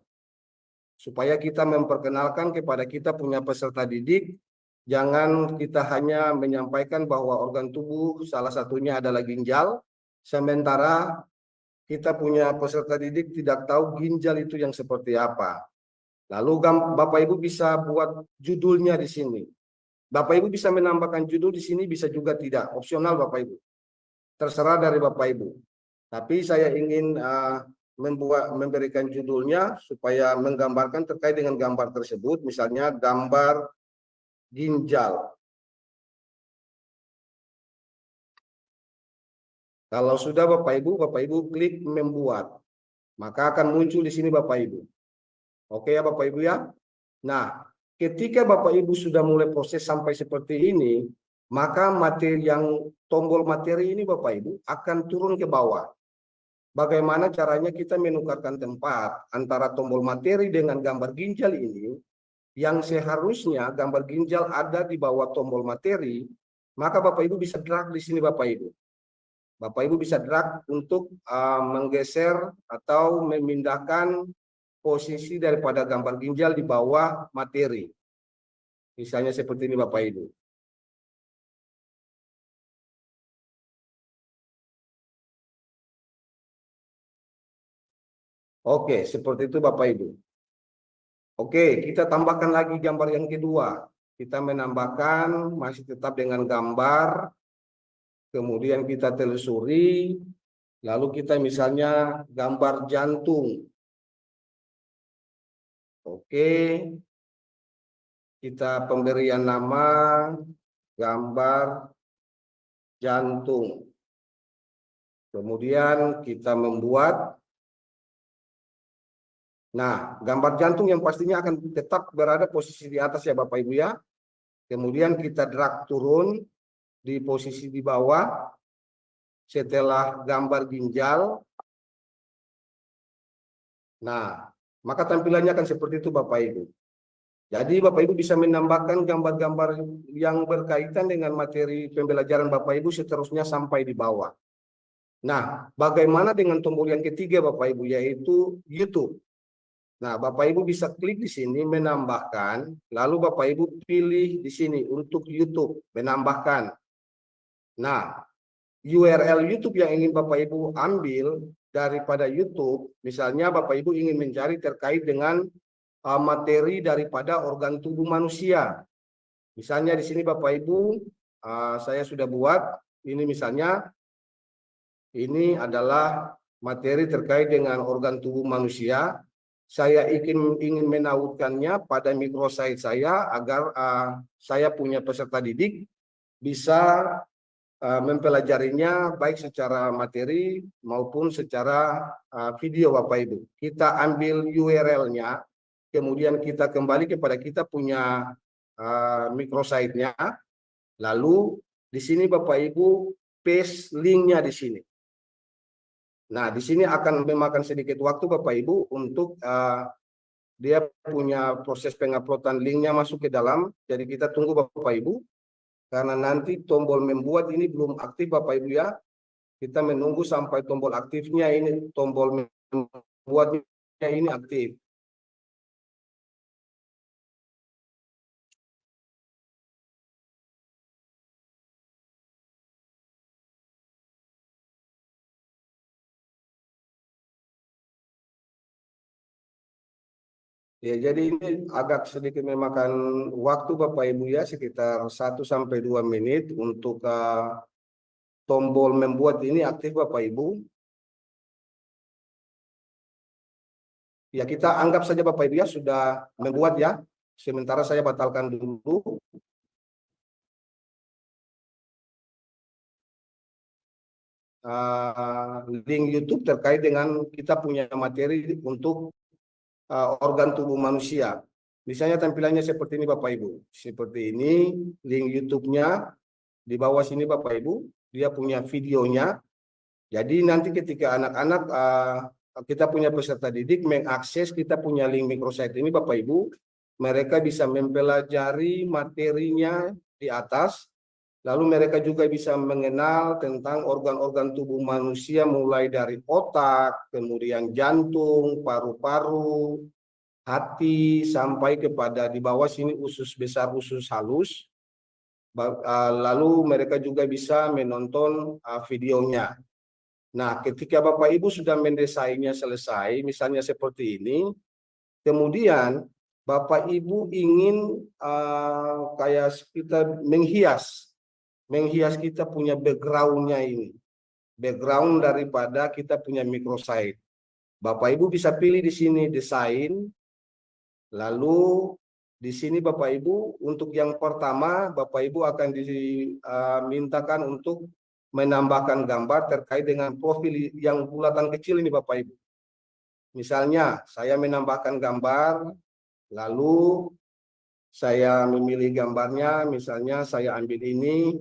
Supaya kita memperkenalkan kepada kita punya peserta didik. Jangan kita hanya menyampaikan bahwa organ tubuh salah satunya adalah ginjal, sementara kita punya peserta didik tidak tahu ginjal itu yang seperti apa. Lalu Bapak Ibu bisa buat judulnya di sini. Bapak Ibu bisa menambahkan judul di sini, bisa juga tidak, opsional Bapak Ibu. Terserah dari Bapak Ibu. Tapi saya ingin memberikan judulnya supaya menggambarkan terkait dengan gambar tersebut, misalnya gambar ginjal. Kalau sudah Bapak Ibu klik membuat. Maka akan muncul di sini Bapak Ibu. Oke ya Bapak Ibu ya. Nah, ketika Bapak Ibu sudah mulai proses sampai seperti ini, maka tombol materi ini Bapak Ibu akan turun ke bawah. Bagaimana caranya kita menukarkan tempat antara tombol materi dengan gambar ginjal ini? Yang seharusnya gambar ginjal ada di bawah tombol materi, maka Bapak Ibu bisa drag di sini Bapak Ibu. Bapak Ibu bisa drag untuk menggeser atau memindahkan posisi daripada gambar ginjal di bawah materi. Misalnya seperti ini Bapak Ibu. Oke, seperti itu Bapak Ibu. Oke, kita tambahkan lagi gambar yang kedua. Kita menambahkan masih tetap dengan gambar. Kemudian kita telusuri. Lalu kita misalnya gambar jantung. Oke. Kita pemberian nama gambar jantung. Kemudian kita membuat. Nah, gambar jantung yang pastinya akan tetap berada posisi di atas ya Bapak Ibu ya. Kemudian kita drag turun di posisi di bawah setelah gambar ginjal. Nah, maka tampilannya akan seperti itu Bapak Ibu. Jadi Bapak Ibu bisa menambahkan gambar-gambar yang berkaitan dengan materi pembelajaran Bapak Ibu seterusnya sampai di bawah. Nah, bagaimana dengan tombol yang ketiga Bapak Ibu, yaitu YouTube. Nah, Bapak Ibu bisa klik di sini menambahkan, lalu Bapak Ibu pilih di sini untuk YouTube, menambahkan. Nah, URL YouTube yang ingin Bapak Ibu ambil daripada YouTube, misalnya Bapak Ibu ingin mencari terkait dengan materi daripada organ tubuh manusia. Misalnya di sini Bapak Ibu, saya sudah buat, ini misalnya, ini adalah materi terkait dengan organ tubuh manusia. Saya ingin menautkannya pada microsite saya agar saya punya peserta didik bisa mempelajarinya baik secara materi maupun secara video Bapak Ibu. Kita ambil URL-nya, kemudian kita kembali kepada kita punya microsite-nya, lalu di sini Bapak Ibu paste link-nya di sini. Nah, di sini akan memakan sedikit waktu Bapak Ibu untuk dia punya proses penguploadan link-nya masuk ke dalam. Jadi kita tunggu Bapak Ibu. Karena nanti tombol membuat ini belum aktif Bapak Ibu ya. Kita menunggu sampai tombol aktifnya ini, tombol membuatnya ini aktif. Ya, jadi ini agak sedikit memakan waktu Bapak Ibu ya, sekitar 1-2 menit untuk tombol membuat ini aktif Bapak Ibu. Ya, kita anggap saja Bapak Ibu ya sudah membuat ya. Sementara saya batalkan dulu. Link YouTube terkait dengan kita punya materi untuk organ tubuh manusia. Misalnya tampilannya seperti ini Bapak Ibu. Seperti ini link YouTube-nya. Di bawah sini Bapak Ibu, dia punya videonya. Jadi nanti ketika anak-anak kita punya peserta didik mengakses kita punya link microsite ini Bapak Ibu, mereka bisa mempelajari materinya di atas. Lalu mereka juga bisa mengenal tentang organ-organ tubuh manusia mulai dari otak, kemudian jantung, paru-paru, hati, sampai kepada di bawah sini usus besar, usus halus. Lalu mereka juga bisa menonton videonya. Nah, ketika Bapak Ibu sudah mendesainnya selesai, misalnya seperti ini, kemudian Bapak Ibu ingin kayak kita menghias kita punya background-nya ini. Background daripada kita punya microsite. Bapak Ibu bisa pilih di sini desain. Lalu di sini Bapak Ibu untuk yang pertama Bapak Ibu akan dimintakan untuk menambahkan gambar terkait dengan profil yang bulatan kecil ini Bapak Ibu. Misalnya saya menambahkan gambar, lalu saya memilih gambarnya, misalnya saya ambil ini.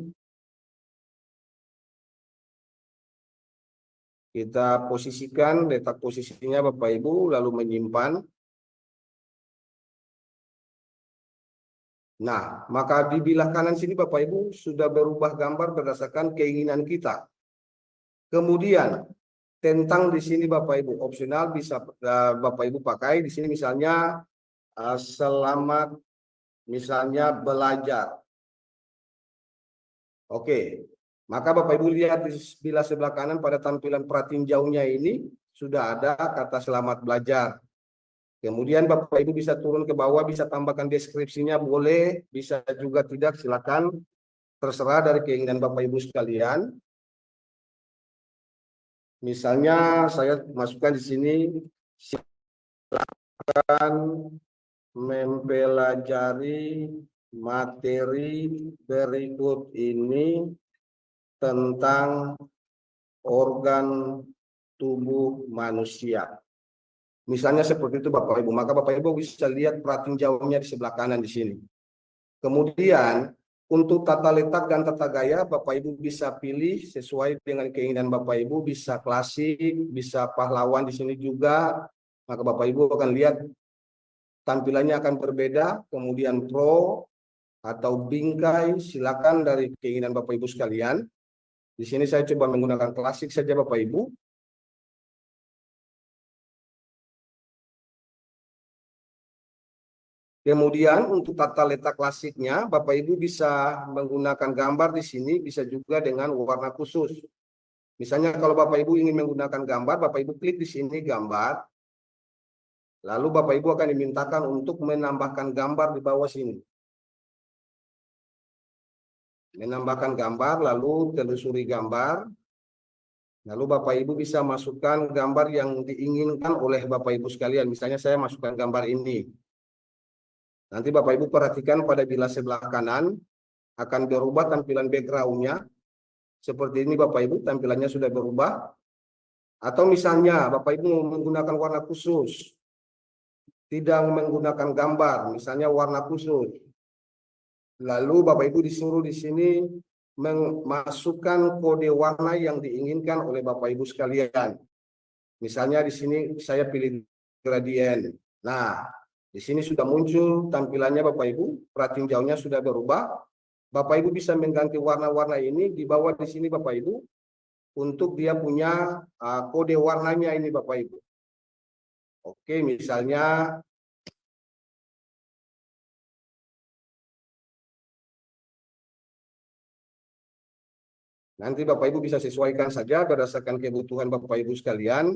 Kita posisikan, letak posisinya Bapak Ibu, lalu menyimpan. Nah, maka di belah kanan sini Bapak Ibu sudah berubah gambar berdasarkan keinginan kita. Kemudian tentang di sini Bapak Ibu opsional bisa Bapak Ibu pakai di sini misalnya selamat misalnya belajar. Oke. Maka Bapak Ibu lihat di sebelah kanan pada tampilan pratinjaunya ini sudah ada kata selamat belajar. Kemudian Bapak Ibu bisa turun ke bawah, bisa tambahkan deskripsinya boleh, bisa juga tidak, silakan. Terserah dari keinginan Bapak Ibu sekalian. Misalnya saya masukkan di sini, silakan mempelajari materi berikut ini tentang organ tubuh manusia. Misalnya seperti itu Bapak Ibu, maka Bapak Ibu bisa lihat pratinjaunya di sebelah kanan di sini. Kemudian untuk tata letak dan tata gaya Bapak Ibu bisa pilih sesuai dengan keinginan Bapak Ibu, bisa klasik, bisa pahlawan di sini juga. Maka Bapak Ibu akan lihat tampilannya akan berbeda, kemudian pro atau bingkai, silakan dari keinginan Bapak Ibu sekalian. Di sini saya coba menggunakan klasik saja Bapak Ibu. Kemudian untuk tata letak klasiknya, Bapak Ibu bisa menggunakan gambar di sini, bisa juga dengan warna khusus. Misalnya kalau Bapak Ibu ingin menggunakan gambar, Bapak Ibu klik di sini gambar. Lalu Bapak Ibu akan dimintakan untuk menambahkan gambar di bawah sini. Menambahkan gambar, lalu telusuri gambar. Lalu Bapak Ibu bisa masukkan gambar yang diinginkan oleh Bapak Ibu sekalian. Misalnya saya masukkan gambar ini. Nanti Bapak Ibu perhatikan pada bilah sebelah kanan akan berubah tampilan background-nya. Seperti ini Bapak Ibu, tampilannya sudah berubah. Atau misalnya Bapak Ibu menggunakan warna khusus, tidak menggunakan gambar, misalnya warna khusus. Lalu Bapak Ibu disuruh di sini memasukkan kode warna yang diinginkan oleh Bapak Ibu sekalian. Misalnya di sini saya pilih gradien. Nah, di sini sudah muncul tampilannya Bapak Ibu, pratinjaunya sudah berubah. Bapak Ibu bisa mengganti warna-warna ini di bawah di sini Bapak Ibu untuk dia punya kode warnanya ini Bapak Ibu. Oke, misalnya nanti Bapak Ibu bisa sesuaikan saja berdasarkan kebutuhan Bapak Ibu sekalian.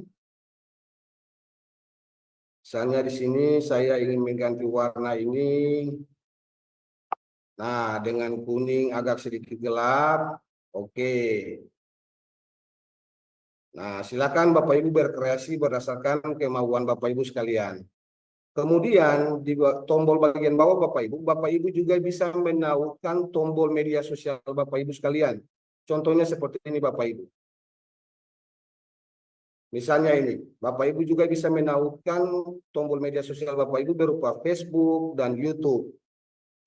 Misalnya di sini saya ingin mengganti warna ini. Nah, dengan kuning agak sedikit gelap. Oke. Nah, silakan Bapak Ibu berkreasi berdasarkan kemauan Bapak Ibu sekalian. Kemudian di tombol bagian bawah Bapak Ibu juga bisa menautkan tombol media sosial Bapak Ibu sekalian. Contohnya seperti ini Bapak Ibu. Misalnya ini, Bapak Ibu juga bisa menautkan tombol media sosial Bapak Ibu berupa Facebook dan YouTube.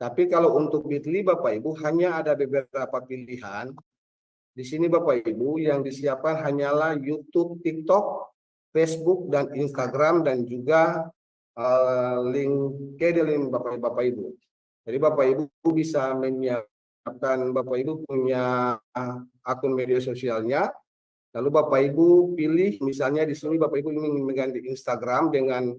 Tapi kalau untuk Bitly Bapak Ibu hanya ada beberapa pilihan. Di sini Bapak Ibu yang disiapkan hanyalah YouTube, TikTok, Facebook dan Instagram dan juga LinkedIn Bapak Ibu. Jadi Bapak Ibu bisa menyiapkan Bapak Ibu punya akun media sosialnya. Lalu Bapak Ibu pilih misalnya di sini Bapak Ibu ingin mengganti Instagram dengan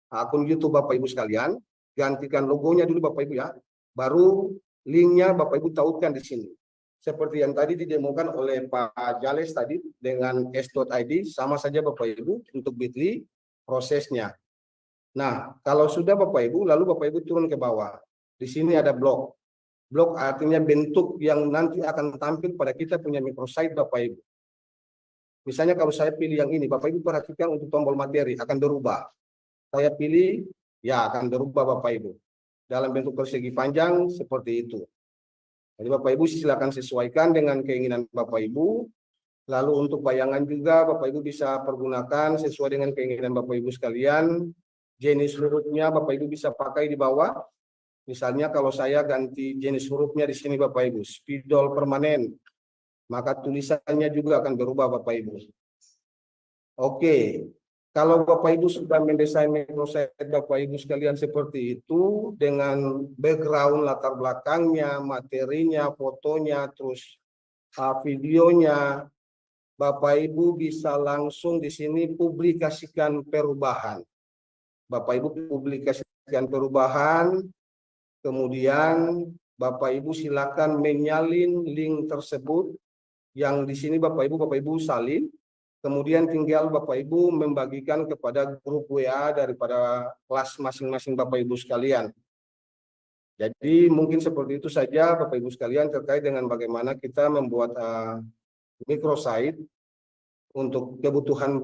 akun YouTube Bapak Ibu sekalian, gantikan logonya dulu Bapak Ibu ya. Baru linknya Bapak Ibu tautkan di sini. Seperti yang tadi didemokan oleh Pak Jales tadi dengan s.id, sama saja Bapak Ibu untuk Bitly prosesnya. Nah, kalau sudah Bapak Ibu, lalu Bapak Ibu turun ke bawah. Di sini ada blog. Blog artinya bentuk yang nanti akan tampil pada kita punya microsite Bapak Ibu. Misalnya kalau saya pilih yang ini, Bapak Ibu perhatikan untuk tombol materi akan berubah. Saya pilih, ya akan berubah Bapak Ibu. Dalam bentuk persegi panjang seperti itu. Jadi Bapak Ibu silakan sesuaikan dengan keinginan Bapak Ibu. Lalu untuk bayangan juga Bapak Ibu bisa pergunakan sesuai dengan keinginan Bapak Ibu sekalian. Jenis hurufnya Bapak Ibu bisa pakai di bawah. Misalnya kalau saya ganti jenis hurufnya di sini Bapak Ibu, spidol permanen. Maka tulisannya juga akan berubah Bapak Ibu. Oke, kalau Bapak Ibu sudah mendesain microsite Bapak Ibu sekalian seperti itu dengan background latar belakangnya, materinya, fotonya, terus videonya, Bapak Ibu bisa langsung di sini publikasikan perubahan. Bapak Ibu publikasikan perubahan, kemudian Bapak Ibu silakan menyalin link tersebut. Yang di sini Bapak Ibu salin, kemudian tinggal Bapak Ibu membagikan kepada grup WA daripada kelas masing-masing Bapak Ibu sekalian. Jadi mungkin seperti itu saja Bapak Ibu sekalian terkait dengan bagaimana kita membuat microsite untuk kebutuhan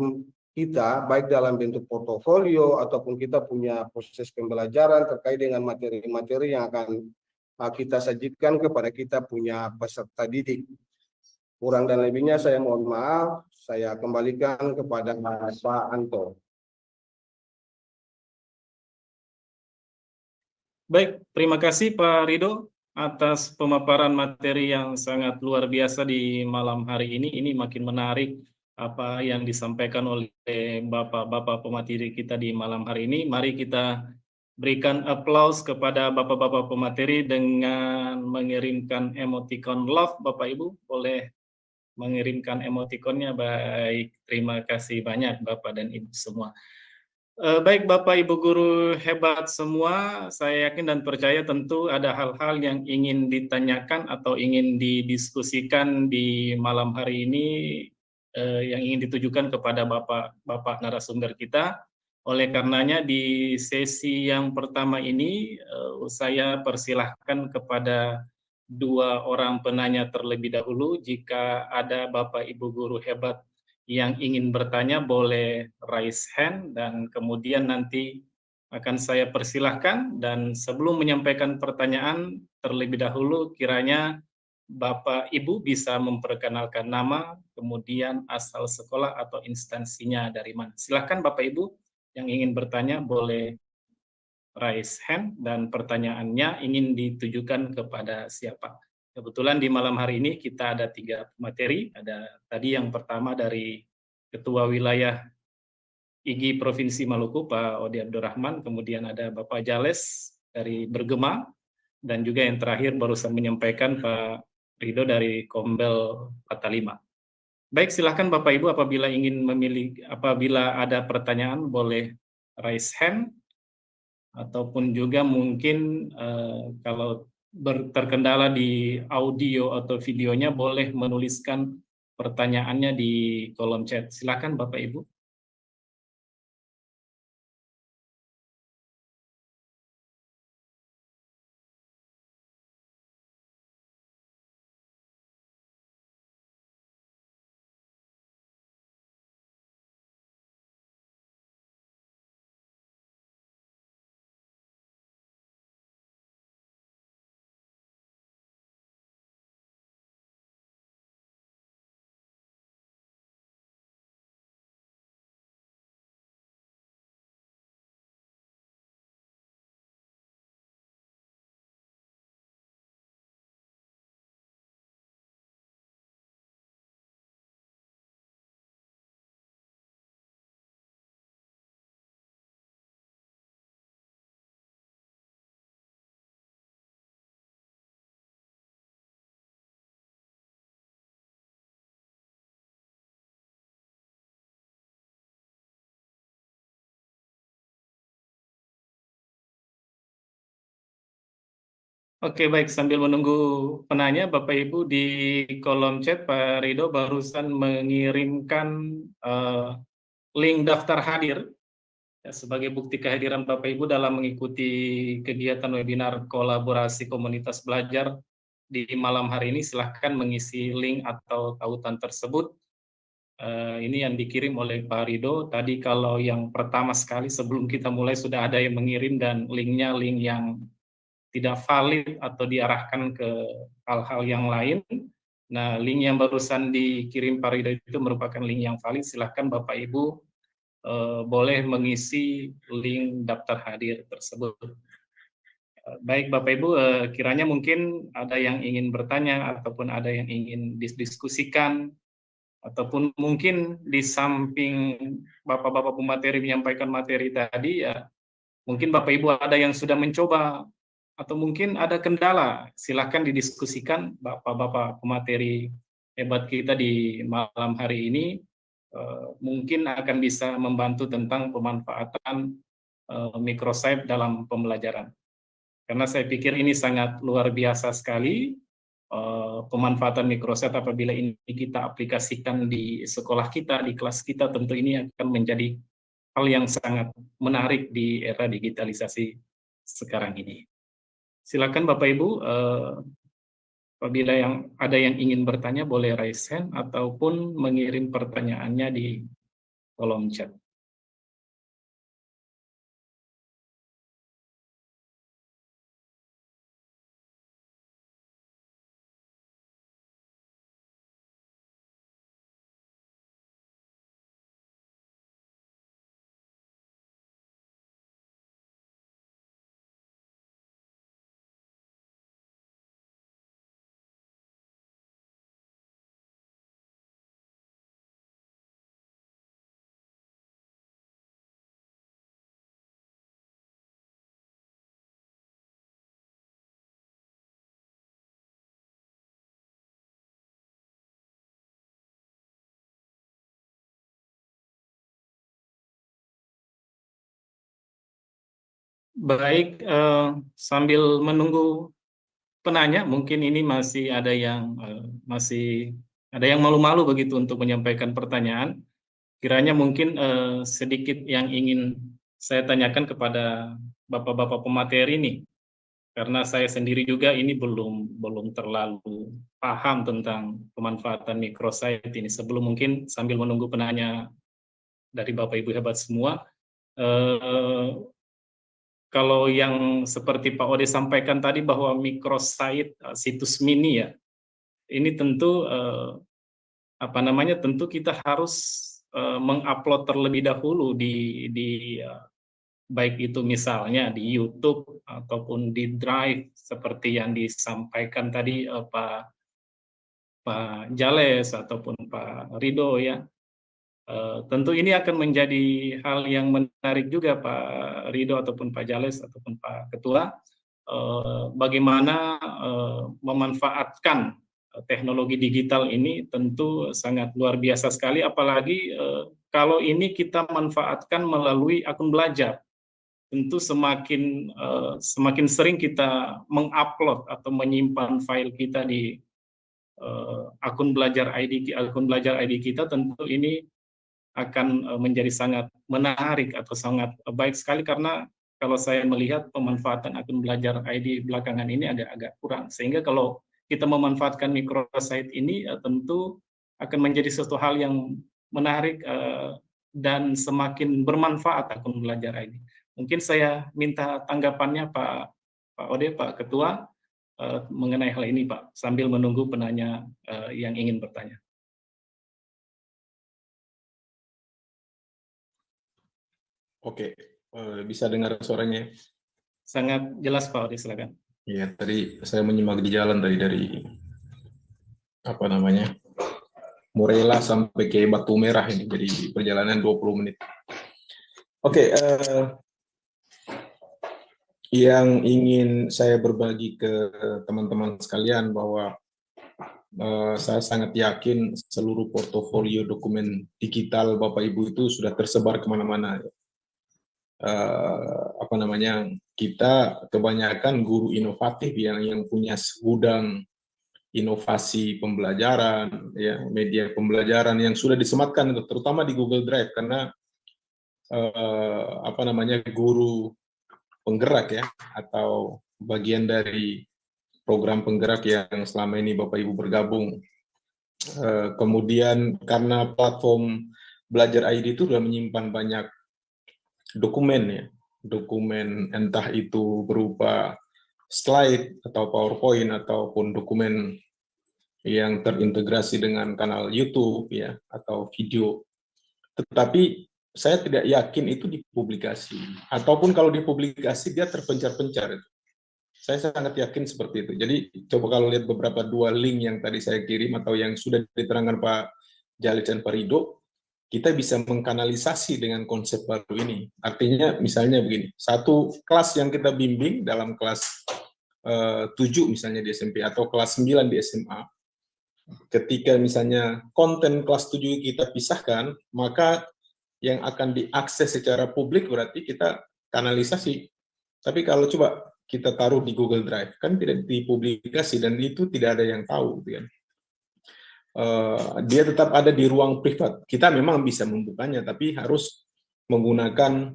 kita, baik dalam bentuk portofolio ataupun kita punya proses pembelajaran terkait dengan materi-materi yang akan kita sajikan kepada kita punya peserta didik. Kurang dan lebihnya saya mohon maaf, saya kembalikan kepada Pak Anto. Baik, terima kasih Pak Rido atas pemaparan materi yang sangat luar biasa di malam hari ini. Ini makin menarik apa yang disampaikan oleh Bapak-Bapak pemateri kita di malam hari ini. Mari kita berikan aplaus kepada Bapak-Bapak pemateri dengan mengirimkan emoticon love. Bapak Ibu boleh mengirimkan emotikonnya. Baik, terima kasih banyak Bapak dan Ibu semua. Baik Bapak Ibu guru hebat semua, saya yakin dan percaya tentu ada hal-hal yang ingin ditanyakan atau ingin didiskusikan di malam hari ini yang ingin ditujukan kepada Bapak narasumber kita. Oleh karenanya di sesi yang pertama ini saya persilahkan kepada dua orang penanya terlebih dahulu. Jika ada Bapak Ibu guru hebat yang ingin bertanya boleh raise hand dan kemudian nanti akan saya persilahkan. Dan sebelum menyampaikan pertanyaan terlebih dahulu kiranya Bapak Ibu bisa memperkenalkan nama, kemudian asal sekolah atau instansinya dari mana. Silakan Bapak Ibu yang ingin bertanya boleh raise hand dan pertanyaannya ingin ditujukan kepada siapa. Kebetulan di malam hari ini kita ada 3 materi. Ada tadi yang pertama dari Ketua Wilayah IGI Provinsi Maluku, Pak Odi Abdurrahman, kemudian ada Bapak Jales dari Bergema, dan juga yang terakhir barusan menyampaikan Pak Rido dari Kombel 45. Baik, silakan Bapak Ibu apabila ada pertanyaan boleh raise hand, ataupun juga mungkin kalau terkendala di audio atau videonya boleh menuliskan pertanyaannya di kolom chat. Silakan Bapak Ibu. Oke, baik. Sambil menunggu penanya, Bapak Ibu di kolom chat Pak Rido barusan mengirimkan link daftar hadir ya, sebagai bukti kehadiran Bapak Ibu dalam mengikuti kegiatan webinar kolaborasi komunitas belajar di malam hari ini. Silahkan mengisi link atau tautan tersebut. Ini yang dikirim oleh Pak Rido. Tadi kalau yang pertama sekali sebelum kita mulai sudah ada yang mengirim dan linknya link yang tidak valid atau diarahkan ke hal-hal yang lain. Nah, link yang barusan dikirim Pak Rido itu merupakan link yang valid. Silahkan Bapak Ibu boleh mengisi link daftar hadir tersebut. Baik Bapak Ibu, kiranya mungkin ada yang ingin bertanya ataupun ada yang ingin didiskusikan, ataupun mungkin di samping Bapak-Bapak pemateri menyampaikan materi tadi, ya mungkin Bapak Ibu ada yang sudah mencoba atau mungkin ada kendala, silakan didiskusikan Bapak-Bapak pemateri hebat kita di malam hari ini, mungkin akan bisa membantu tentang pemanfaatan microsite dalam pembelajaran. Karena saya pikir ini sangat luar biasa sekali, pemanfaatan microsite apabila ini kita aplikasikan di sekolah kita, di kelas kita, tentu ini akan menjadi hal yang sangat menarik di era digitalisasi sekarang ini. Silakan Bapak Ibu, apabila ada yang ingin bertanya boleh raise hand ataupun mengirim pertanyaannya di kolom chat. Baik, sambil menunggu penanya, mungkin ini masih ada yang malu-malu begitu untuk menyampaikan pertanyaan. Kiranya mungkin sedikit yang ingin saya tanyakan kepada Bapak-Bapak pemateri nih, karena saya sendiri juga ini belum terlalu paham tentang pemanfaatan microsite ini. Sebelum mungkin sambil menunggu penanya dari Bapak Ibu hebat semua, kalau yang seperti Pak Ode sampaikan tadi bahwa microsite situs mini ya, ini tentu tentu kita harus mengupload terlebih dahulu di baik itu misalnya di YouTube ataupun di Drive seperti yang disampaikan tadi Pak Jales ataupun Pak Ridho ya. Tentu ini akan menjadi hal yang menarik juga Pak Ridho ataupun Pak Jales ataupun Pak Ketua, bagaimana memanfaatkan teknologi digital ini tentu sangat luar biasa sekali, apalagi kalau ini kita manfaatkan melalui akun belajar. Tentu semakin sering kita mengupload atau menyimpan file kita di akun belajar ID kita, tentu ini akan menjadi sangat menarik atau sangat baik sekali, karena kalau saya melihat pemanfaatan akun belajar ID belakangan ini agak kurang, sehingga kalau kita memanfaatkan microsite ini tentu akan menjadi sesuatu hal yang menarik dan semakin bermanfaat akun belajar ID. Mungkin saya minta tanggapannya Pak Ode, Pak Ketua, mengenai hal ini Pak, sambil menunggu penanya yang ingin bertanya. Oke, bisa dengar suaranya? Sangat jelas Pak Ode, silakan. Iya, tadi saya menyimak di jalan dari Morela sampai ke Batu Merah ini, jadi perjalanan 20 menit. Oke, yang ingin saya berbagi ke teman-teman sekalian bahwa saya sangat yakin seluruh portofolio dokumen digital Bapak Ibu itu sudah tersebar kemana-mana. Kita kebanyakan guru inovatif yang punya gudang inovasi pembelajaran, ya, media pembelajaran yang sudah disematkan terutama di Google Drive, karena guru penggerak ya, atau bagian dari program penggerak yang selama ini Bapak Ibu bergabung. Kemudian karena platform Belajar ID itu sudah menyimpan banyak dokumen ya, dokumen entah itu berupa slide atau PowerPoint ataupun dokumen yang terintegrasi dengan kanal YouTube ya, atau video. Tetapi saya tidak yakin itu dipublikasi, ataupun kalau dipublikasi dia terpencar-pencar. Saya sangat yakin seperti itu. Jadi coba kalau lihat beberapa dua link yang tadi saya kirim atau yang sudah diterangkan Pak Jales dan Pak Ridho, kita bisa mengkanalisasi dengan konsep baru ini. Artinya misalnya begini, satu kelas yang kita bimbing dalam kelas 7 misalnya di SMP atau kelas 9 di SMA, ketika misalnya konten kelas 7 kita pisahkan, maka yang akan diakses secara publik berarti kita kanalisasi. Tapi kalau coba kita taruh di Google Drive, kan tidak dipublikasi dan itu tidak ada yang tahu, gitu kan. Dia tetap ada di ruang privat. Kita memang bisa membukanya, tapi harus menggunakan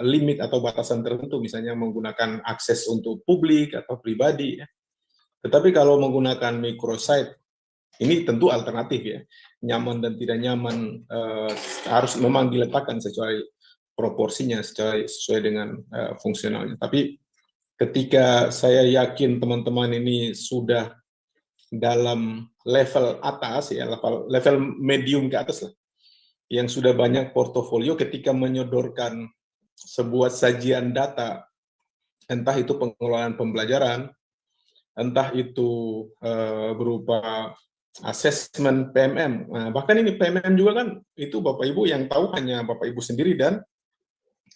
limit atau batasan tertentu, misalnya menggunakan akses untuk publik atau pribadi. Ya. Tetapi kalau menggunakan microsite, ini tentu alternatif ya, nyaman dan tidak nyaman harus memang diletakkan sesuai proporsinya, sesuai dengan fungsionalnya. Tapi ketika saya yakin teman-teman ini sudah dalam level atas ya, level medium ke atas lah, yang sudah banyak portofolio, ketika menyodorkan sebuah sajian data, entah itu pengelolaan pembelajaran, entah itu berupa asesmen PMM. Nah, bahkan ini PMM juga kan, itu Bapak Ibu yang tahu hanya Bapak Ibu sendiri dan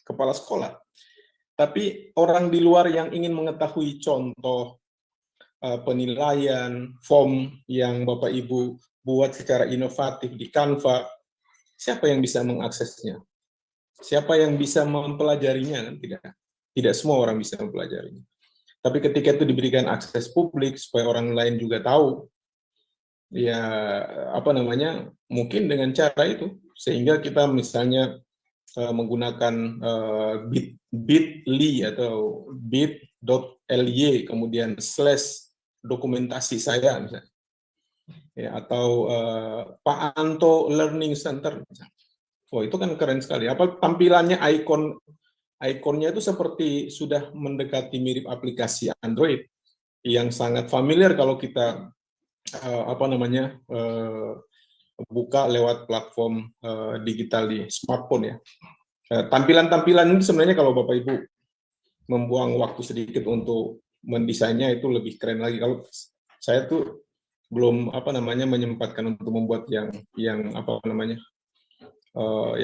kepala sekolah. Tapi orang di luar yang ingin mengetahui contoh penilaian, form yang Bapak Ibu buat secara inovatif di Canva, siapa yang bisa mengaksesnya? Siapa yang bisa mempelajarinya? Kan tidak semua orang bisa mempelajarinya. Tapi ketika itu diberikan akses publik supaya orang lain juga tahu, ya mungkin dengan cara itu, sehingga kita misalnya menggunakan bit.ly atau bit.ly kemudian / dokumentasi saya misalnya, ya, atau Pak Anto Learning Center misalnya. Oh, itu kan keren sekali. Apa tampilannya, ikonnya itu seperti sudah mendekati mirip aplikasi Android yang sangat familiar kalau kita buka lewat platform digital di smartphone ya. Tampilan-tampilan ini sebenarnya kalau Bapak Ibu membuang waktu sedikit untuk mendesainnya itu lebih keren lagi. Kalau saya tuh belum menyempatkan untuk membuat yang yang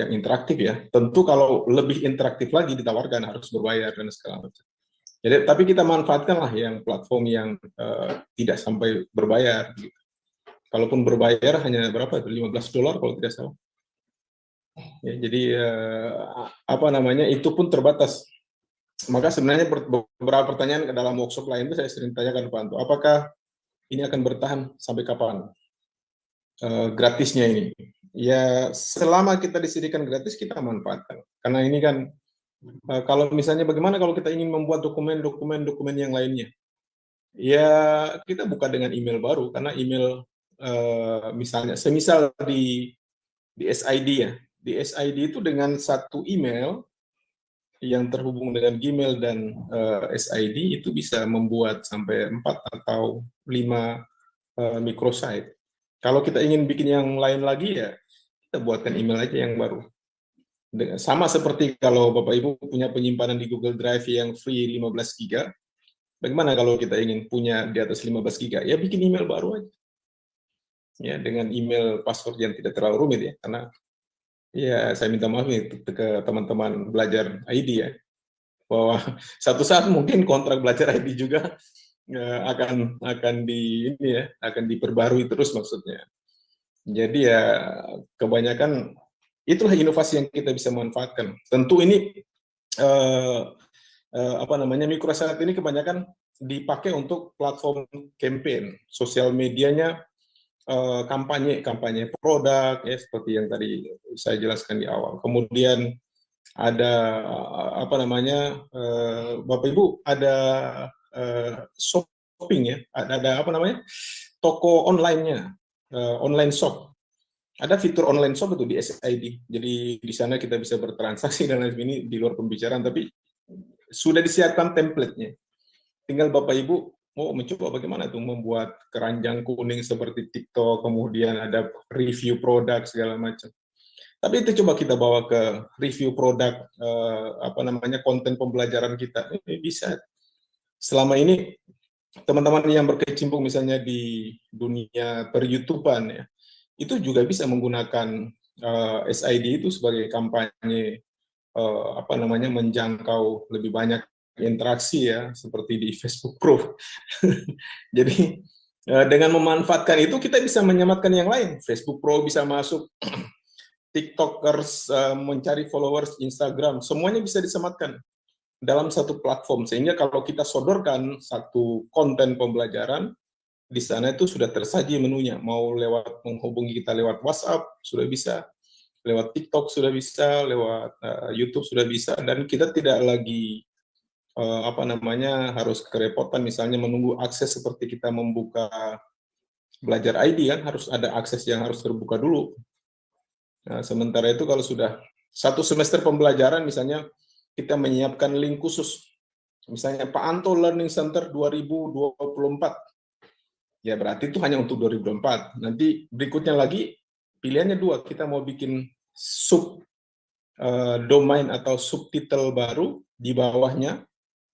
interaktif ya. Tentu kalau lebih interaktif lagi ditawarkan harus berbayar dan segala macam. Jadi tapi kita manfaatkanlah yang platform yang tidak sampai berbayar. Gitu. Kalaupun berbayar hanya berapa itu $15 kalau tidak salah. Ya, jadi itu pun terbatas. Maka sebenarnya beberapa pertanyaan dalam workshop lain itu saya sering tanyakan Pak Anto, apakah ini akan bertahan sampai kapan gratisnya ini? Ya selama kita disediakan gratis kita manfaatkan. Karena ini kan kalau misalnya bagaimana kalau kita ingin membuat dokumen yang lainnya? Ya kita buka dengan email baru karena email misalnya semisal di SID ya. Di SID itu dengan satu email yang terhubung dengan Gmail dan SID itu bisa membuat sampai 4 atau 5 microsite. Kalau kita ingin bikin yang lain lagi ya kita buatkan email aja yang baru. Sama seperti kalau Bapak Ibu punya penyimpanan di Google Drive yang free 15 GB, bagaimana kalau kita ingin punya di atas 15 GB? Ya bikin email baru aja. Ya dengan email password yang tidak terlalu rumit ya, karena ya saya minta maaf nih ke teman-teman belajar ID ya, bahwa satu saat mungkin kontrak belajar ID juga akan diperbarui terus maksudnya. Jadi ya kebanyakan itulah inovasi yang kita bisa manfaatkan. Tentu ini microsite ini kebanyakan dipakai untuk platform campaign, sosial medianya kampanye produk ya seperti yang tadi saya jelaskan di awal. Kemudian ada Bapak Ibu ada shopping ya, ada toko online-nya, online shop. Ada fitur online shop itu di SID. Jadi di sana kita bisa bertransaksi dan lain ini di luar pembicaraan, tapi sudah disiapkan template-nya. Tinggal Bapak Ibu mau mencoba bagaimana tuh membuat keranjang kuning seperti TikTok, kemudian ada review produk segala macam. Tapi itu coba kita bawa ke review produk, konten pembelajaran kita. Ini bisa. Selama ini teman-teman yang berkecimpung misalnya di dunia per-YouTubean ya, itu juga bisa menggunakan SID itu sebagai kampanye menjangkau lebih banyak interaksi ya seperti di Facebook Pro. Jadi dengan memanfaatkan itu kita bisa menyematkan yang lain. Facebook Pro bisa masuk, TikTokers mencari followers Instagram, semuanya bisa disematkan dalam satu platform sehingga kalau kita sodorkan satu konten pembelajaran di sana itu sudah tersaji menunya, mau lewat menghubungi kita lewat WhatsApp sudah bisa, lewat TikTok sudah bisa, lewat YouTube sudah bisa, dan kita tidak lagi harus kerepotan misalnya menunggu akses seperti kita membuka belajar ID kan, harus ada akses yang harus terbuka dulu. Nah, sementara itu kalau sudah satu semester pembelajaran misalnya kita menyiapkan link khusus, misalnya Pak Anto Learning Center 2024, ya berarti itu hanya untuk 2024. Nanti berikutnya lagi pilihannya dua, kita mau bikin sub domain atau subtitle baru di bawahnya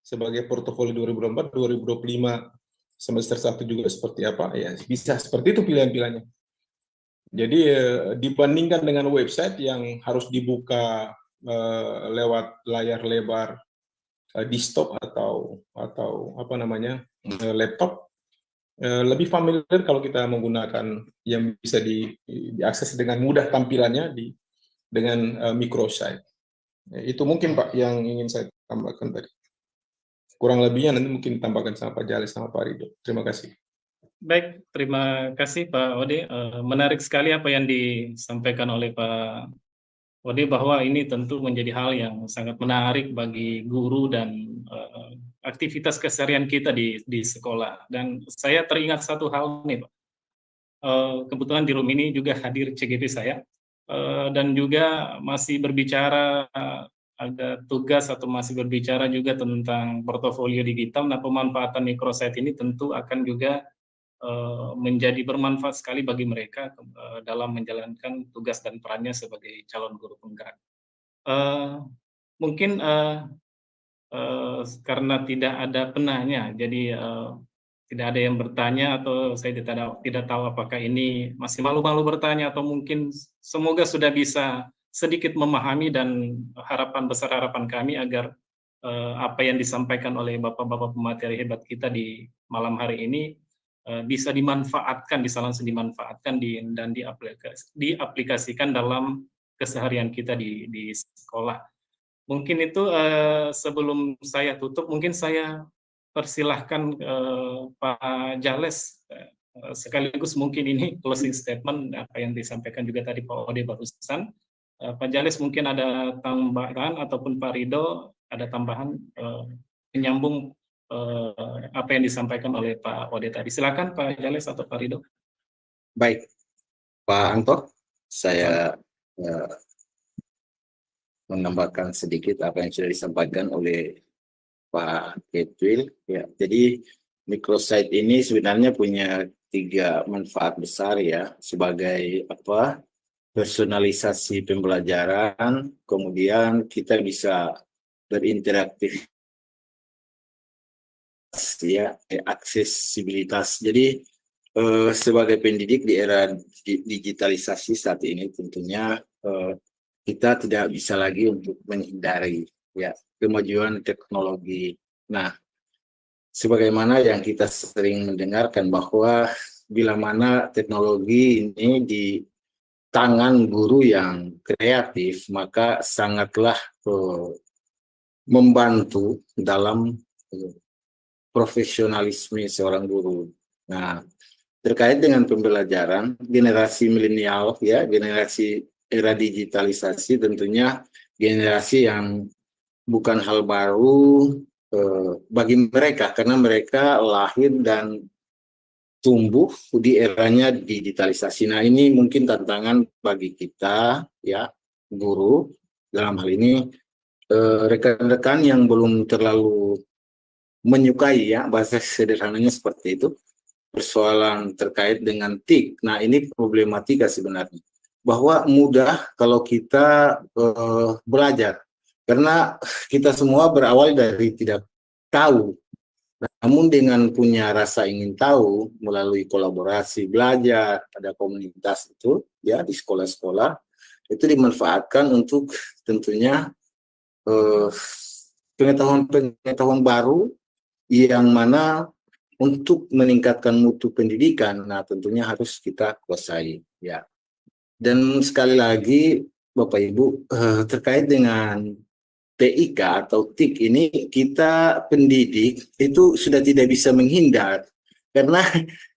sebagai portofolio 2024, 2025 semester 1 juga seperti apa, ya bisa seperti itu pilihan-pilihannya. Jadi dibandingkan dengan website yang harus dibuka lewat layar lebar desktop atau laptop, lebih familiar kalau kita menggunakan yang bisa diakses dengan mudah tampilannya dengan microsite. Itu mungkin Pak yang ingin saya tambahkan tadi. Kurang lebihnya nanti mungkin tambahkan sama Pak Jales sama Pak Rido. Terima kasih. Baik, terima kasih Pak Ode. Menarik sekali apa yang disampaikan oleh Pak Ode, bahwa ini tentu menjadi hal yang sangat menarik bagi guru dan aktivitas keseharian kita di sekolah. Dan saya teringat satu hal nih Pak. Kebetulan di room ini juga hadir CGP saya, dan juga masih berbicara ada tugas atau masih berbicara juga tentang portofolio digital. Nah, pemanfaatan microsite ini tentu akan juga menjadi bermanfaat sekali bagi mereka dalam menjalankan tugas dan perannya sebagai calon guru penggerak. Mungkin karena tidak ada penanya, jadi tidak ada yang bertanya atau saya tidak tahu apakah ini masih malu-malu bertanya atau mungkin semoga sudah bisa sedikit memahami, dan harapan kami agar apa yang disampaikan oleh bapak-bapak pemateri hebat kita di malam hari ini bisa dimanfaatkan, bisa langsung dimanfaatkan dan diaplikasikan dalam keseharian kita di sekolah. Mungkin itu sebelum saya tutup, mungkin saya persilahkan Pak Jales, sekaligus mungkin ini closing statement apa yang disampaikan juga tadi Pak Ode barusan. Pak Jales mungkin ada tambahan, ataupun Pak Rido ada tambahan menyambung apa yang disampaikan oleh Pak Ode tadi. Silakan Pak Jales atau Pak Rido. Baik, Pak Anto, saya menambahkan sedikit apa yang sudah disampaikan oleh Pak Ketwil. Ya, jadi microsite ini sebenarnya punya 3 manfaat besar ya, sebagai apa? Personalisasi pembelajaran, kemudian kita bisa berinteraktif ya, aksesibilitas. Jadi sebagai pendidik di era digitalisasi saat ini tentunya kita tidak bisa lagi untuk menghindari ya kemajuan teknologi. Nah, sebagaimana yang kita sering mendengarkan bahwa bila mana teknologi ini di tangan guru yang kreatif, maka sangatlah membantu dalam profesionalisme seorang guru. Nah, terkait dengan pembelajaran, generasi milenial ya, generasi era digitalisasi tentunya generasi yang bukan hal baru bagi mereka, karena mereka lahir dan tumbuh di eranya digitalisasi. Nah, ini mungkin tantangan bagi kita ya, guru dalam hal ini rekan-rekan yang belum terlalu menyukai ya, bahasa sederhananya seperti itu, persoalan terkait dengan TIK. Nah, ini problematika sebenarnya, bahwa mudah kalau kita belajar, karena kita semua berawal dari tidak tahu. Namun dengan punya rasa ingin tahu melalui kolaborasi belajar pada komunitas itu ya di sekolah-sekolah, itu dimanfaatkan untuk tentunya pengetahuan baru yang mana untuk meningkatkan mutu pendidikan. Nah, tentunya harus kita kuasai ya. Dan sekali lagi Bapak Ibu, terkait dengan TIK atau TIK ini, kita pendidik itu sudah tidak bisa menghindar karena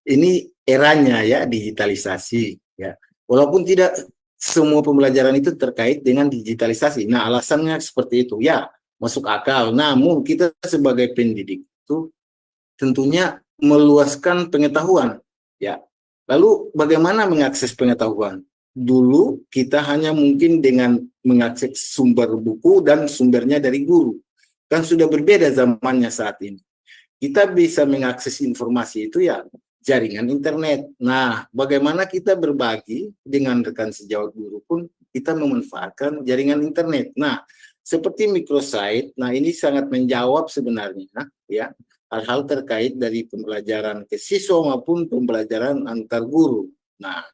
ini eranya ya digitalisasi ya. Walaupun tidak semua pembelajaran itu terkait dengan digitalisasi. Nah, alasannya seperti itu ya, masuk akal. Namun kita sebagai pendidik itu tentunya meluaskan pengetahuan ya. Lalu bagaimana mengakses pengetahuan? Dulu kita hanya mungkin dengan mengakses sumber buku dan sumbernya dari guru. Kan sudah berbeda zamannya saat ini. Kita bisa mengakses informasi itu ya jaringan internet. Nah, bagaimana kita berbagi dengan rekan sejawat guru pun kita memanfaatkan jaringan internet. Nah, seperti microsite, nah ini sangat menjawab sebenarnya ya hal-hal terkait dari pembelajaran ke siswa maupun pembelajaran antar guru. Nah,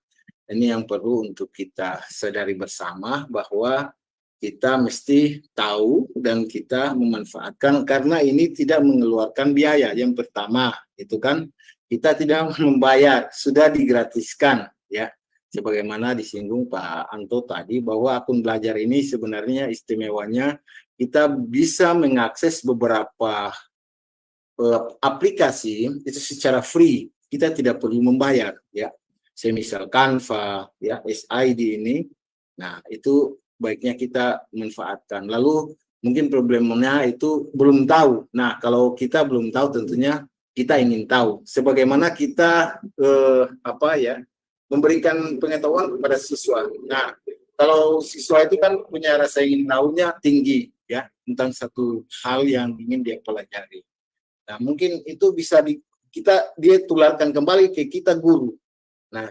ini yang perlu untuk kita sadari bersama, bahwa kita mesti tahu dan kita memanfaatkan, karena ini tidak mengeluarkan biaya. Yang pertama itu kan kita tidak membayar, sudah digratiskan ya. Sebagaimana disinggung Pak Anto tadi, bahwa akun belajar ini sebenarnya istimewanya kita bisa mengakses beberapa aplikasi itu secara free, kita tidak perlu membayar ya. Semisal Canva ya, SID ini. Nah, itu baiknya kita manfaatkan. Lalu mungkin problemnya itu belum tahu. Nah, kalau kita belum tahu tentunya kita ingin tahu sebagaimana kita memberikan pengetahuan kepada siswa. Nah, kalau siswa itu kan punya rasa ingin tahunya tinggi ya tentang satu hal yang ingin dia pelajari. Nah, mungkin itu bisa dia tularkan kembali ke kita guru. Nah,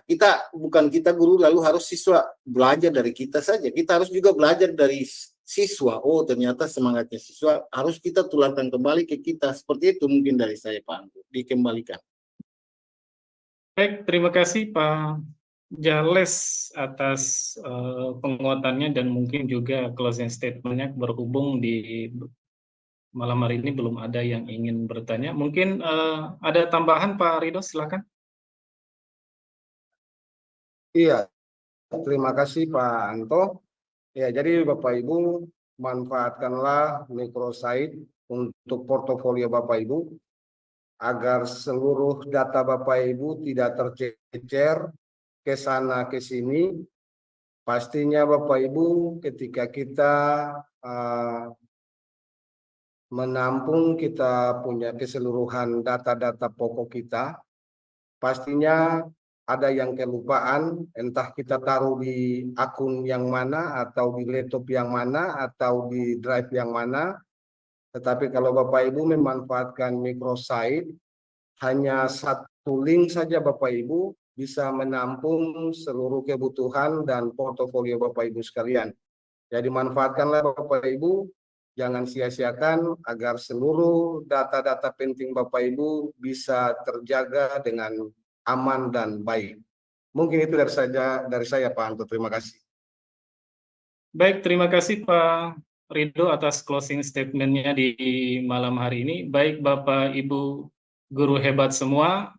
bukan kita guru lalu harus siswa belajar dari kita saja. Kita harus juga belajar dari siswa. Oh, ternyata semangatnya siswa harus kita tularkan kembali ke kita. Seperti itu mungkin dari saya, Pak Anto. Dikembalikan. Baik, terima kasih Pak Jales atas penguatannya dan mungkin juga closing statement-nya. Berhubung di malam hari ini belum ada yang ingin bertanya. Mungkin ada tambahan Pak Ridho, silakan. Iya, terima kasih Pak Anto. Ya, jadi Bapak Ibu manfaatkanlah microsite untuk portofolio Bapak Ibu agar seluruh data Bapak Ibu tidak tercecer ke sana ke sini. Pastinya Bapak Ibu ketika kita menampung, kita punya keseluruhan data-data pokok kita, pastinya ada yang kelupaan, entah kita taruh di akun yang mana, atau di laptop yang mana, atau di drive yang mana. Tetapi kalau Bapak Ibu memanfaatkan microsite, hanya satu link saja Bapak Ibu bisa menampung seluruh kebutuhan dan portofolio Bapak Ibu sekalian. Jadi manfaatkanlah Bapak Ibu, jangan sia-siakan agar seluruh data-data penting Bapak Ibu bisa terjaga dengan aman dan baik. Mungkin itu dari saya Pak Anto. Terima kasih. Baik, terima kasih Pak Ridho atas closing statement-nya di malam hari ini. Baik Bapak Ibu guru hebat semua,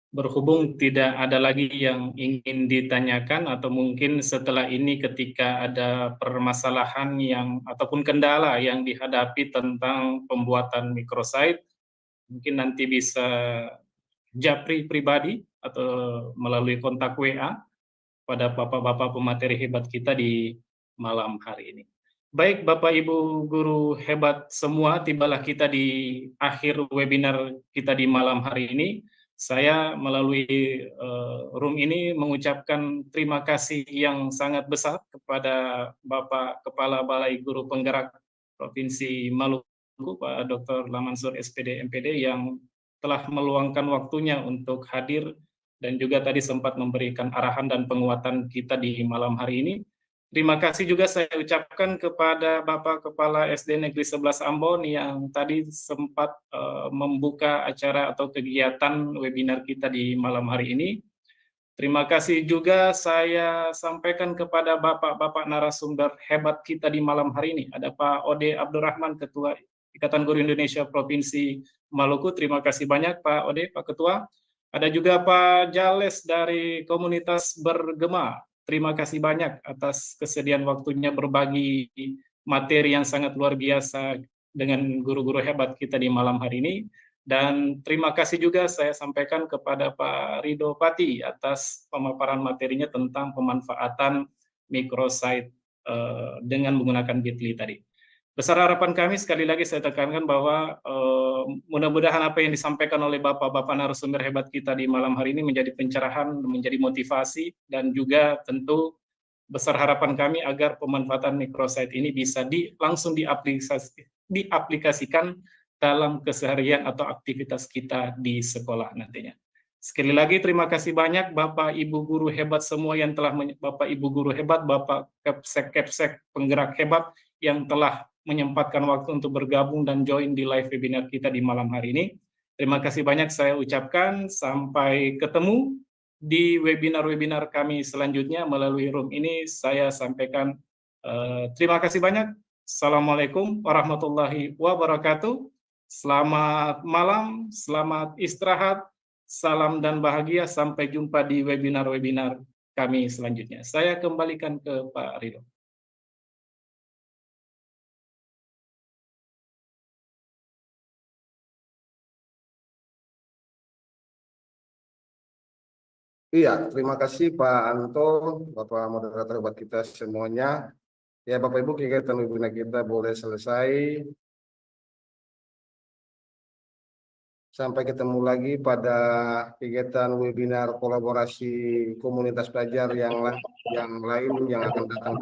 berhubung tidak ada lagi yang ingin ditanyakan, atau mungkin setelah ini ketika ada permasalahan yang ataupun kendala yang dihadapi tentang pembuatan microsite, mungkin nanti bisa japri pribadi atau melalui kontak WA pada bapak-bapak pemateri hebat kita di malam hari ini. Baik Bapak Ibu guru hebat semua, tibalah kita di akhir webinar kita di malam hari ini. Saya melalui room ini mengucapkan terima kasih yang sangat besar kepada Bapak Kepala Balai Guru Penggerak Provinsi Maluku, Pak Dr. Lamansur SPD MPD, yang telah meluangkan waktunya untuk hadir dan juga tadi sempat memberikan arahan dan penguatan kita di malam hari ini. Terima kasih juga saya ucapkan kepada Bapak Kepala SD Negeri 11 Ambon yang tadi sempat membuka acara atau kegiatan webinar kita di malam hari ini. Terima kasih juga saya sampaikan kepada Bapak-Bapak narasumber hebat kita di malam hari ini. Ada Pak Ode Abdurrahman, Ketua Ikatan Guru Indonesia Provinsi Maluku. Terima kasih banyak Pak Ode, Pak Ketua. Ada juga Pak Jales dari komunitas Bergema. Terima kasih banyak atas kesediaan waktunya berbagi materi yang sangat luar biasa dengan guru-guru hebat kita di malam hari ini. Dan terima kasih juga saya sampaikan kepada Pak Ridho Pati atas pemaparan materinya tentang pemanfaatan microsite dengan menggunakan Bitly tadi. Besar harapan kami, sekali lagi saya tekankan bahwa mudah-mudahan apa yang disampaikan oleh Bapak-Bapak narasumber hebat kita di malam hari ini menjadi pencerahan, menjadi motivasi, dan juga tentu besar harapan kami agar pemanfaatan microsite ini bisa langsung diaplikasikan dalam keseharian atau aktivitas kita di sekolah nantinya. Sekali lagi terima kasih banyak Bapak Ibu guru hebat semua yang telah Bapak Ibu guru hebat, Bapak Kepsek penggerak hebat yang telah menyempatkan waktu untuk bergabung dan join di live webinar kita di malam hari ini. Terima kasih banyak saya ucapkan, sampai ketemu di webinar-webinar kami selanjutnya melalui room ini. Saya sampaikan terima kasih banyak. Assalamualaikum warahmatullahi wabarakatuh. Selamat malam, selamat istirahat, salam dan bahagia. Sampai jumpa di webinar-webinar kami selanjutnya. Saya kembalikan ke Pak Ridho. Iya, terima kasih Pak Anto, Bapak moderator buat kita semuanya. Ya Bapak Ibu, kegiatan webinar kita boleh selesai. Sampai ketemu lagi pada kegiatan webinar kolaborasi komunitas pelajar yang lain yang akan datang.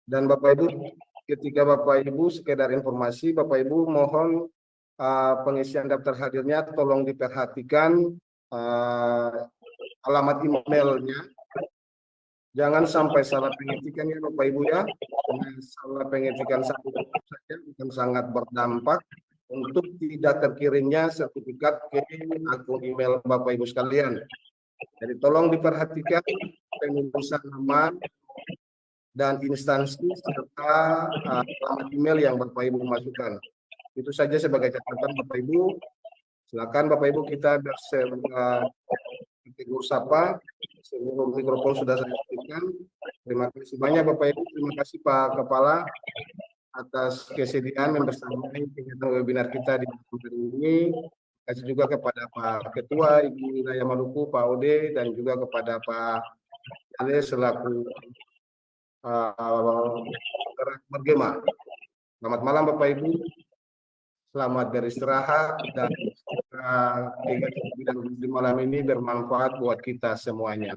Dan Bapak Ibu, ketika Bapak Ibu sekedar informasi, Bapak Ibu mohon pengisian daftar hadirnya tolong diperhatikan alamat emailnya. Jangan sampai salah pengetikan ya Bapak Ibu ya. Karena salah pengetikan satu saja akan sangat berdampak untuk tidak terkirimnya sertifikat ke akun email Bapak Ibu sekalian. Jadi tolong diperhatikan penulisan nama dan instansi serta alamat email yang Bapak Ibu masukkan. Itu saja sebagai catatan Bapak Ibu. Silakan Bapak Ibu kita bertegur sapa. Seluruh mikrofon sudah saya aktifkan. Terima kasih banyak Bapak Ibu. Terima kasih Pak Kepala atas kesediaan membersamai kegiatan webinar kita di hari ini. Terima kasih juga kepada Pak Ketua Ibu Wilayah Maluku, Pak Ode, dan juga kepada Pak Ale selaku Bergema. Selamat malam Bapak Ibu. Selamat beristirahat dan kegiatan di malam ini bermanfaat buat kita semuanya.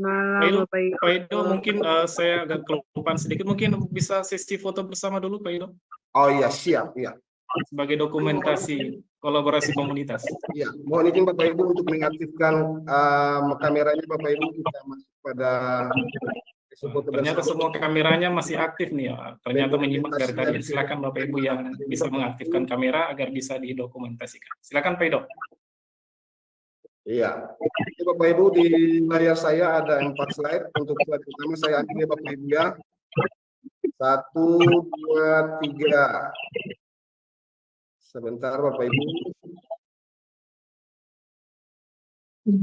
Malam Bapak Ibu. Pak Ido, mungkin saya agak kelupaan sedikit, mungkin bisa sesi foto bersama dulu Pak Ido? Oh iya, siap, iya. Sebagai dokumentasi kolaborasi komunitas. Iya, mohon izin Bapak Ibu untuk mengaktifkan kameranya Bapak Ibu, kita masuk pada foto Ternyata bersama. semua kameranya masih aktif nih ya. Ternyata menyimak dari tadi. Silakan Bapak Ibu yang bisa mengaktifkan kamera agar bisa didokumentasikan. Silakan Pak Ido. Iya. Jadi Bapak Ibu di layar saya ada 4 slide. Untuk slide pertama saya ambil ya Bapak Ibu ya. 1, 2, 3. Sebentar Bapak Ibu.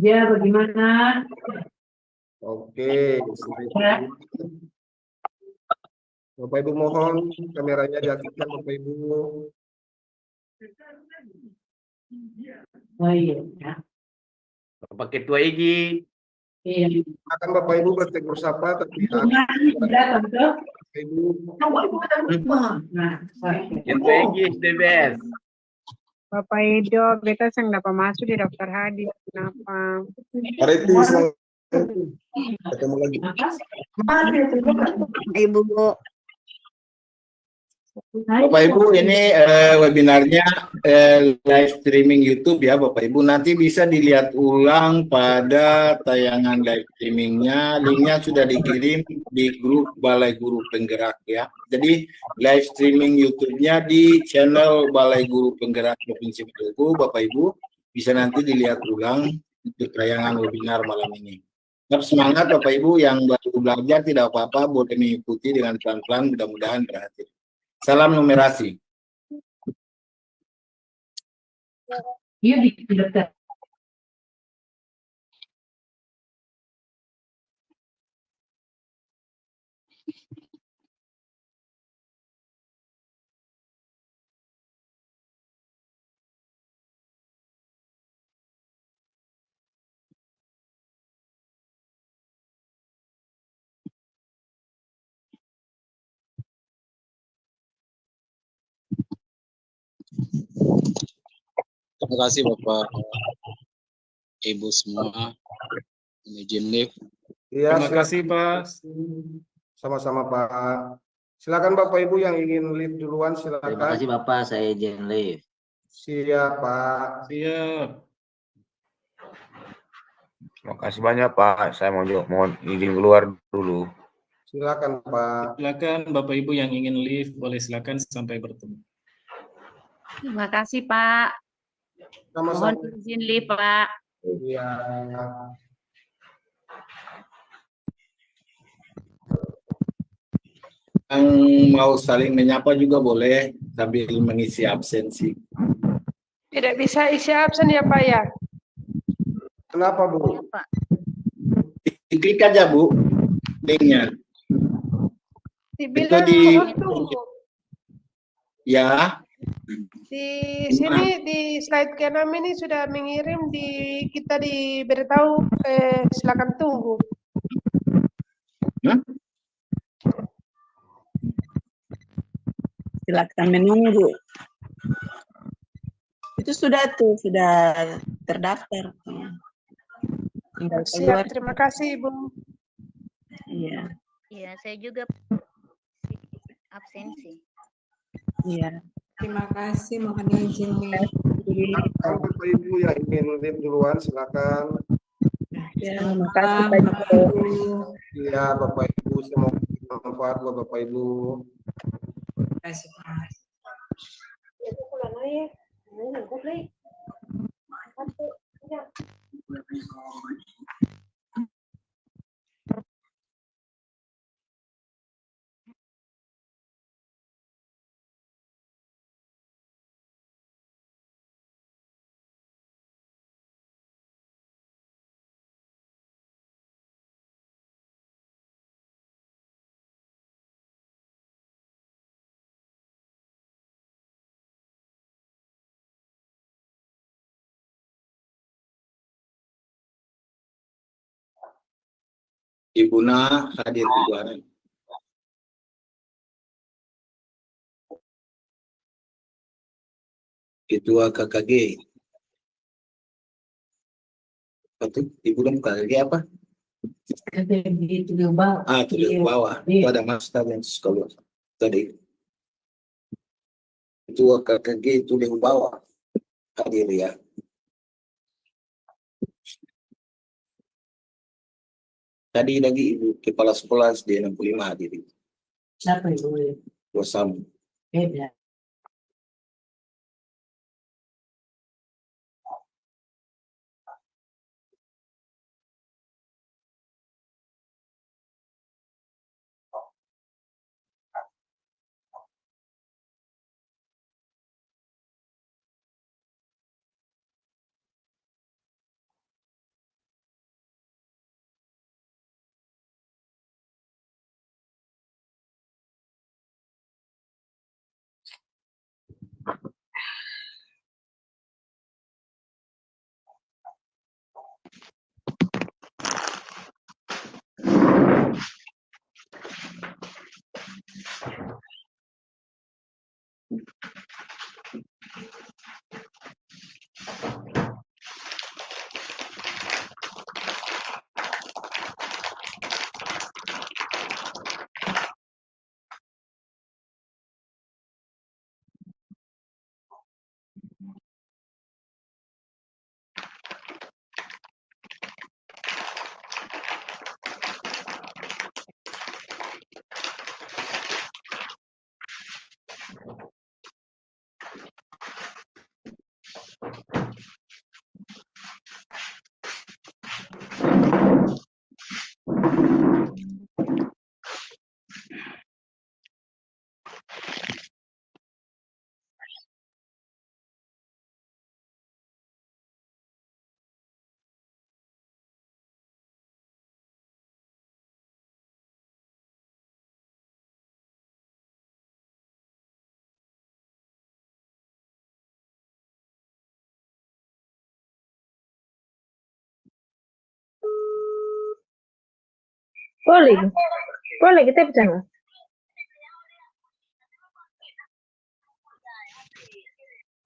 Ya, bagaimana? Oke, slide. Bapak Ibu mohon kameranya diaktifkan Bapak Ibu. Oh iya. Ya. Bapak Ketua Igi. Iya. Akan Bapak Ibu bertegur sapa tapi Datang ke. Bapak Ibu Nah, Ketua Igi SDBS. Bapak Ido, beta sang dapat masuk di daftar hadir. Kenapa? ketemu lagi. Ibu, Bapak Ibu, ini webinarnya live streaming YouTube ya Bapak Ibu. Nanti bisa dilihat ulang pada tayangan live streamingnya. Linknya sudah dikirim di grup Balai Guru Penggerak ya. Jadi live streaming YouTube-nya di channel Balai Guru Penggerak Provinsi Maluku. Bapak Ibu bisa nanti dilihat ulang untuk tayangan webinar malam ini. Tetap semangat Bapak Ibu yang baru belajar, tidak apa-apa, boleh mengikuti dengan pelan-pelan, mudah-mudahan berhasil. Salam numerasi. Iya, bikin daftar. Terima kasih Bapak Ibu semua. Izin live. Iya, Terima kasih Pak. Sama-sama Pak. Silakan Bapak Ibu yang ingin live duluan silakan. Terima kasih Bapak, saya izin live. Siap Pak. Siap. Terima kasih banyak Pak. Saya mohon izin keluar dulu. Silakan Pak. Silakan Bapak Ibu yang ingin live, boleh silakan sampai bertemu. terima kasih Pak. Sama-sama. Mohon izin live Pak. Iya. Yang mau saling menyapa juga boleh sambil mengisi absensi. Tidak bisa isi absen ya Pak ya? Kenapa Bu? Ya, Pak. Klik aja Bu linknya. Dibilang di- mohon tunggu. Ya, Di sini di slide ke-6 ini sudah mengirim kita diberitahu silakan tunggu. Silakan menunggu. Itu sudah terdaftar. Tinggal keluar. Siap, terima kasih Ibu. Iya, Iya, saya juga absensi. iya. Terima kasih, mohon izin nih. Kalau Bapak Ibu yang ingin live duluan, silakan. Ya, Terima malam, kasih, Pak Bapak Ibu. Ibu. Iya, Bapak Ibu, semoga bermanfaat buat Bapak Ibu. Terima kasih, Pak. Ibu Na hadir keluaran. Ketua KKG. Apa tuh? Ibu Dan KKG apa? KKG Tulung Bawah. Ah, Tulung Bawah. Itu ada master yang sekolah tadi. Ketua KKG Tulung Bawah hadir ya. Tadi lagi Ibu Kepala Sekolah SD 65 hadir. Siapa Ibu? Bersama. Beda. Boleh kita bicara.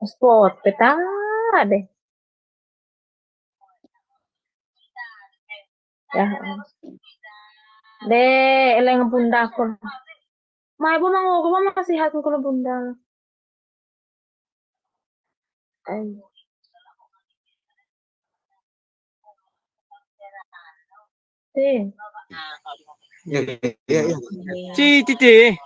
Spot peta deh. Ya. Deh, eleng bunda ko. May bu mango ko masih hat ko bunda. Ay. Ya. Ci, Cici.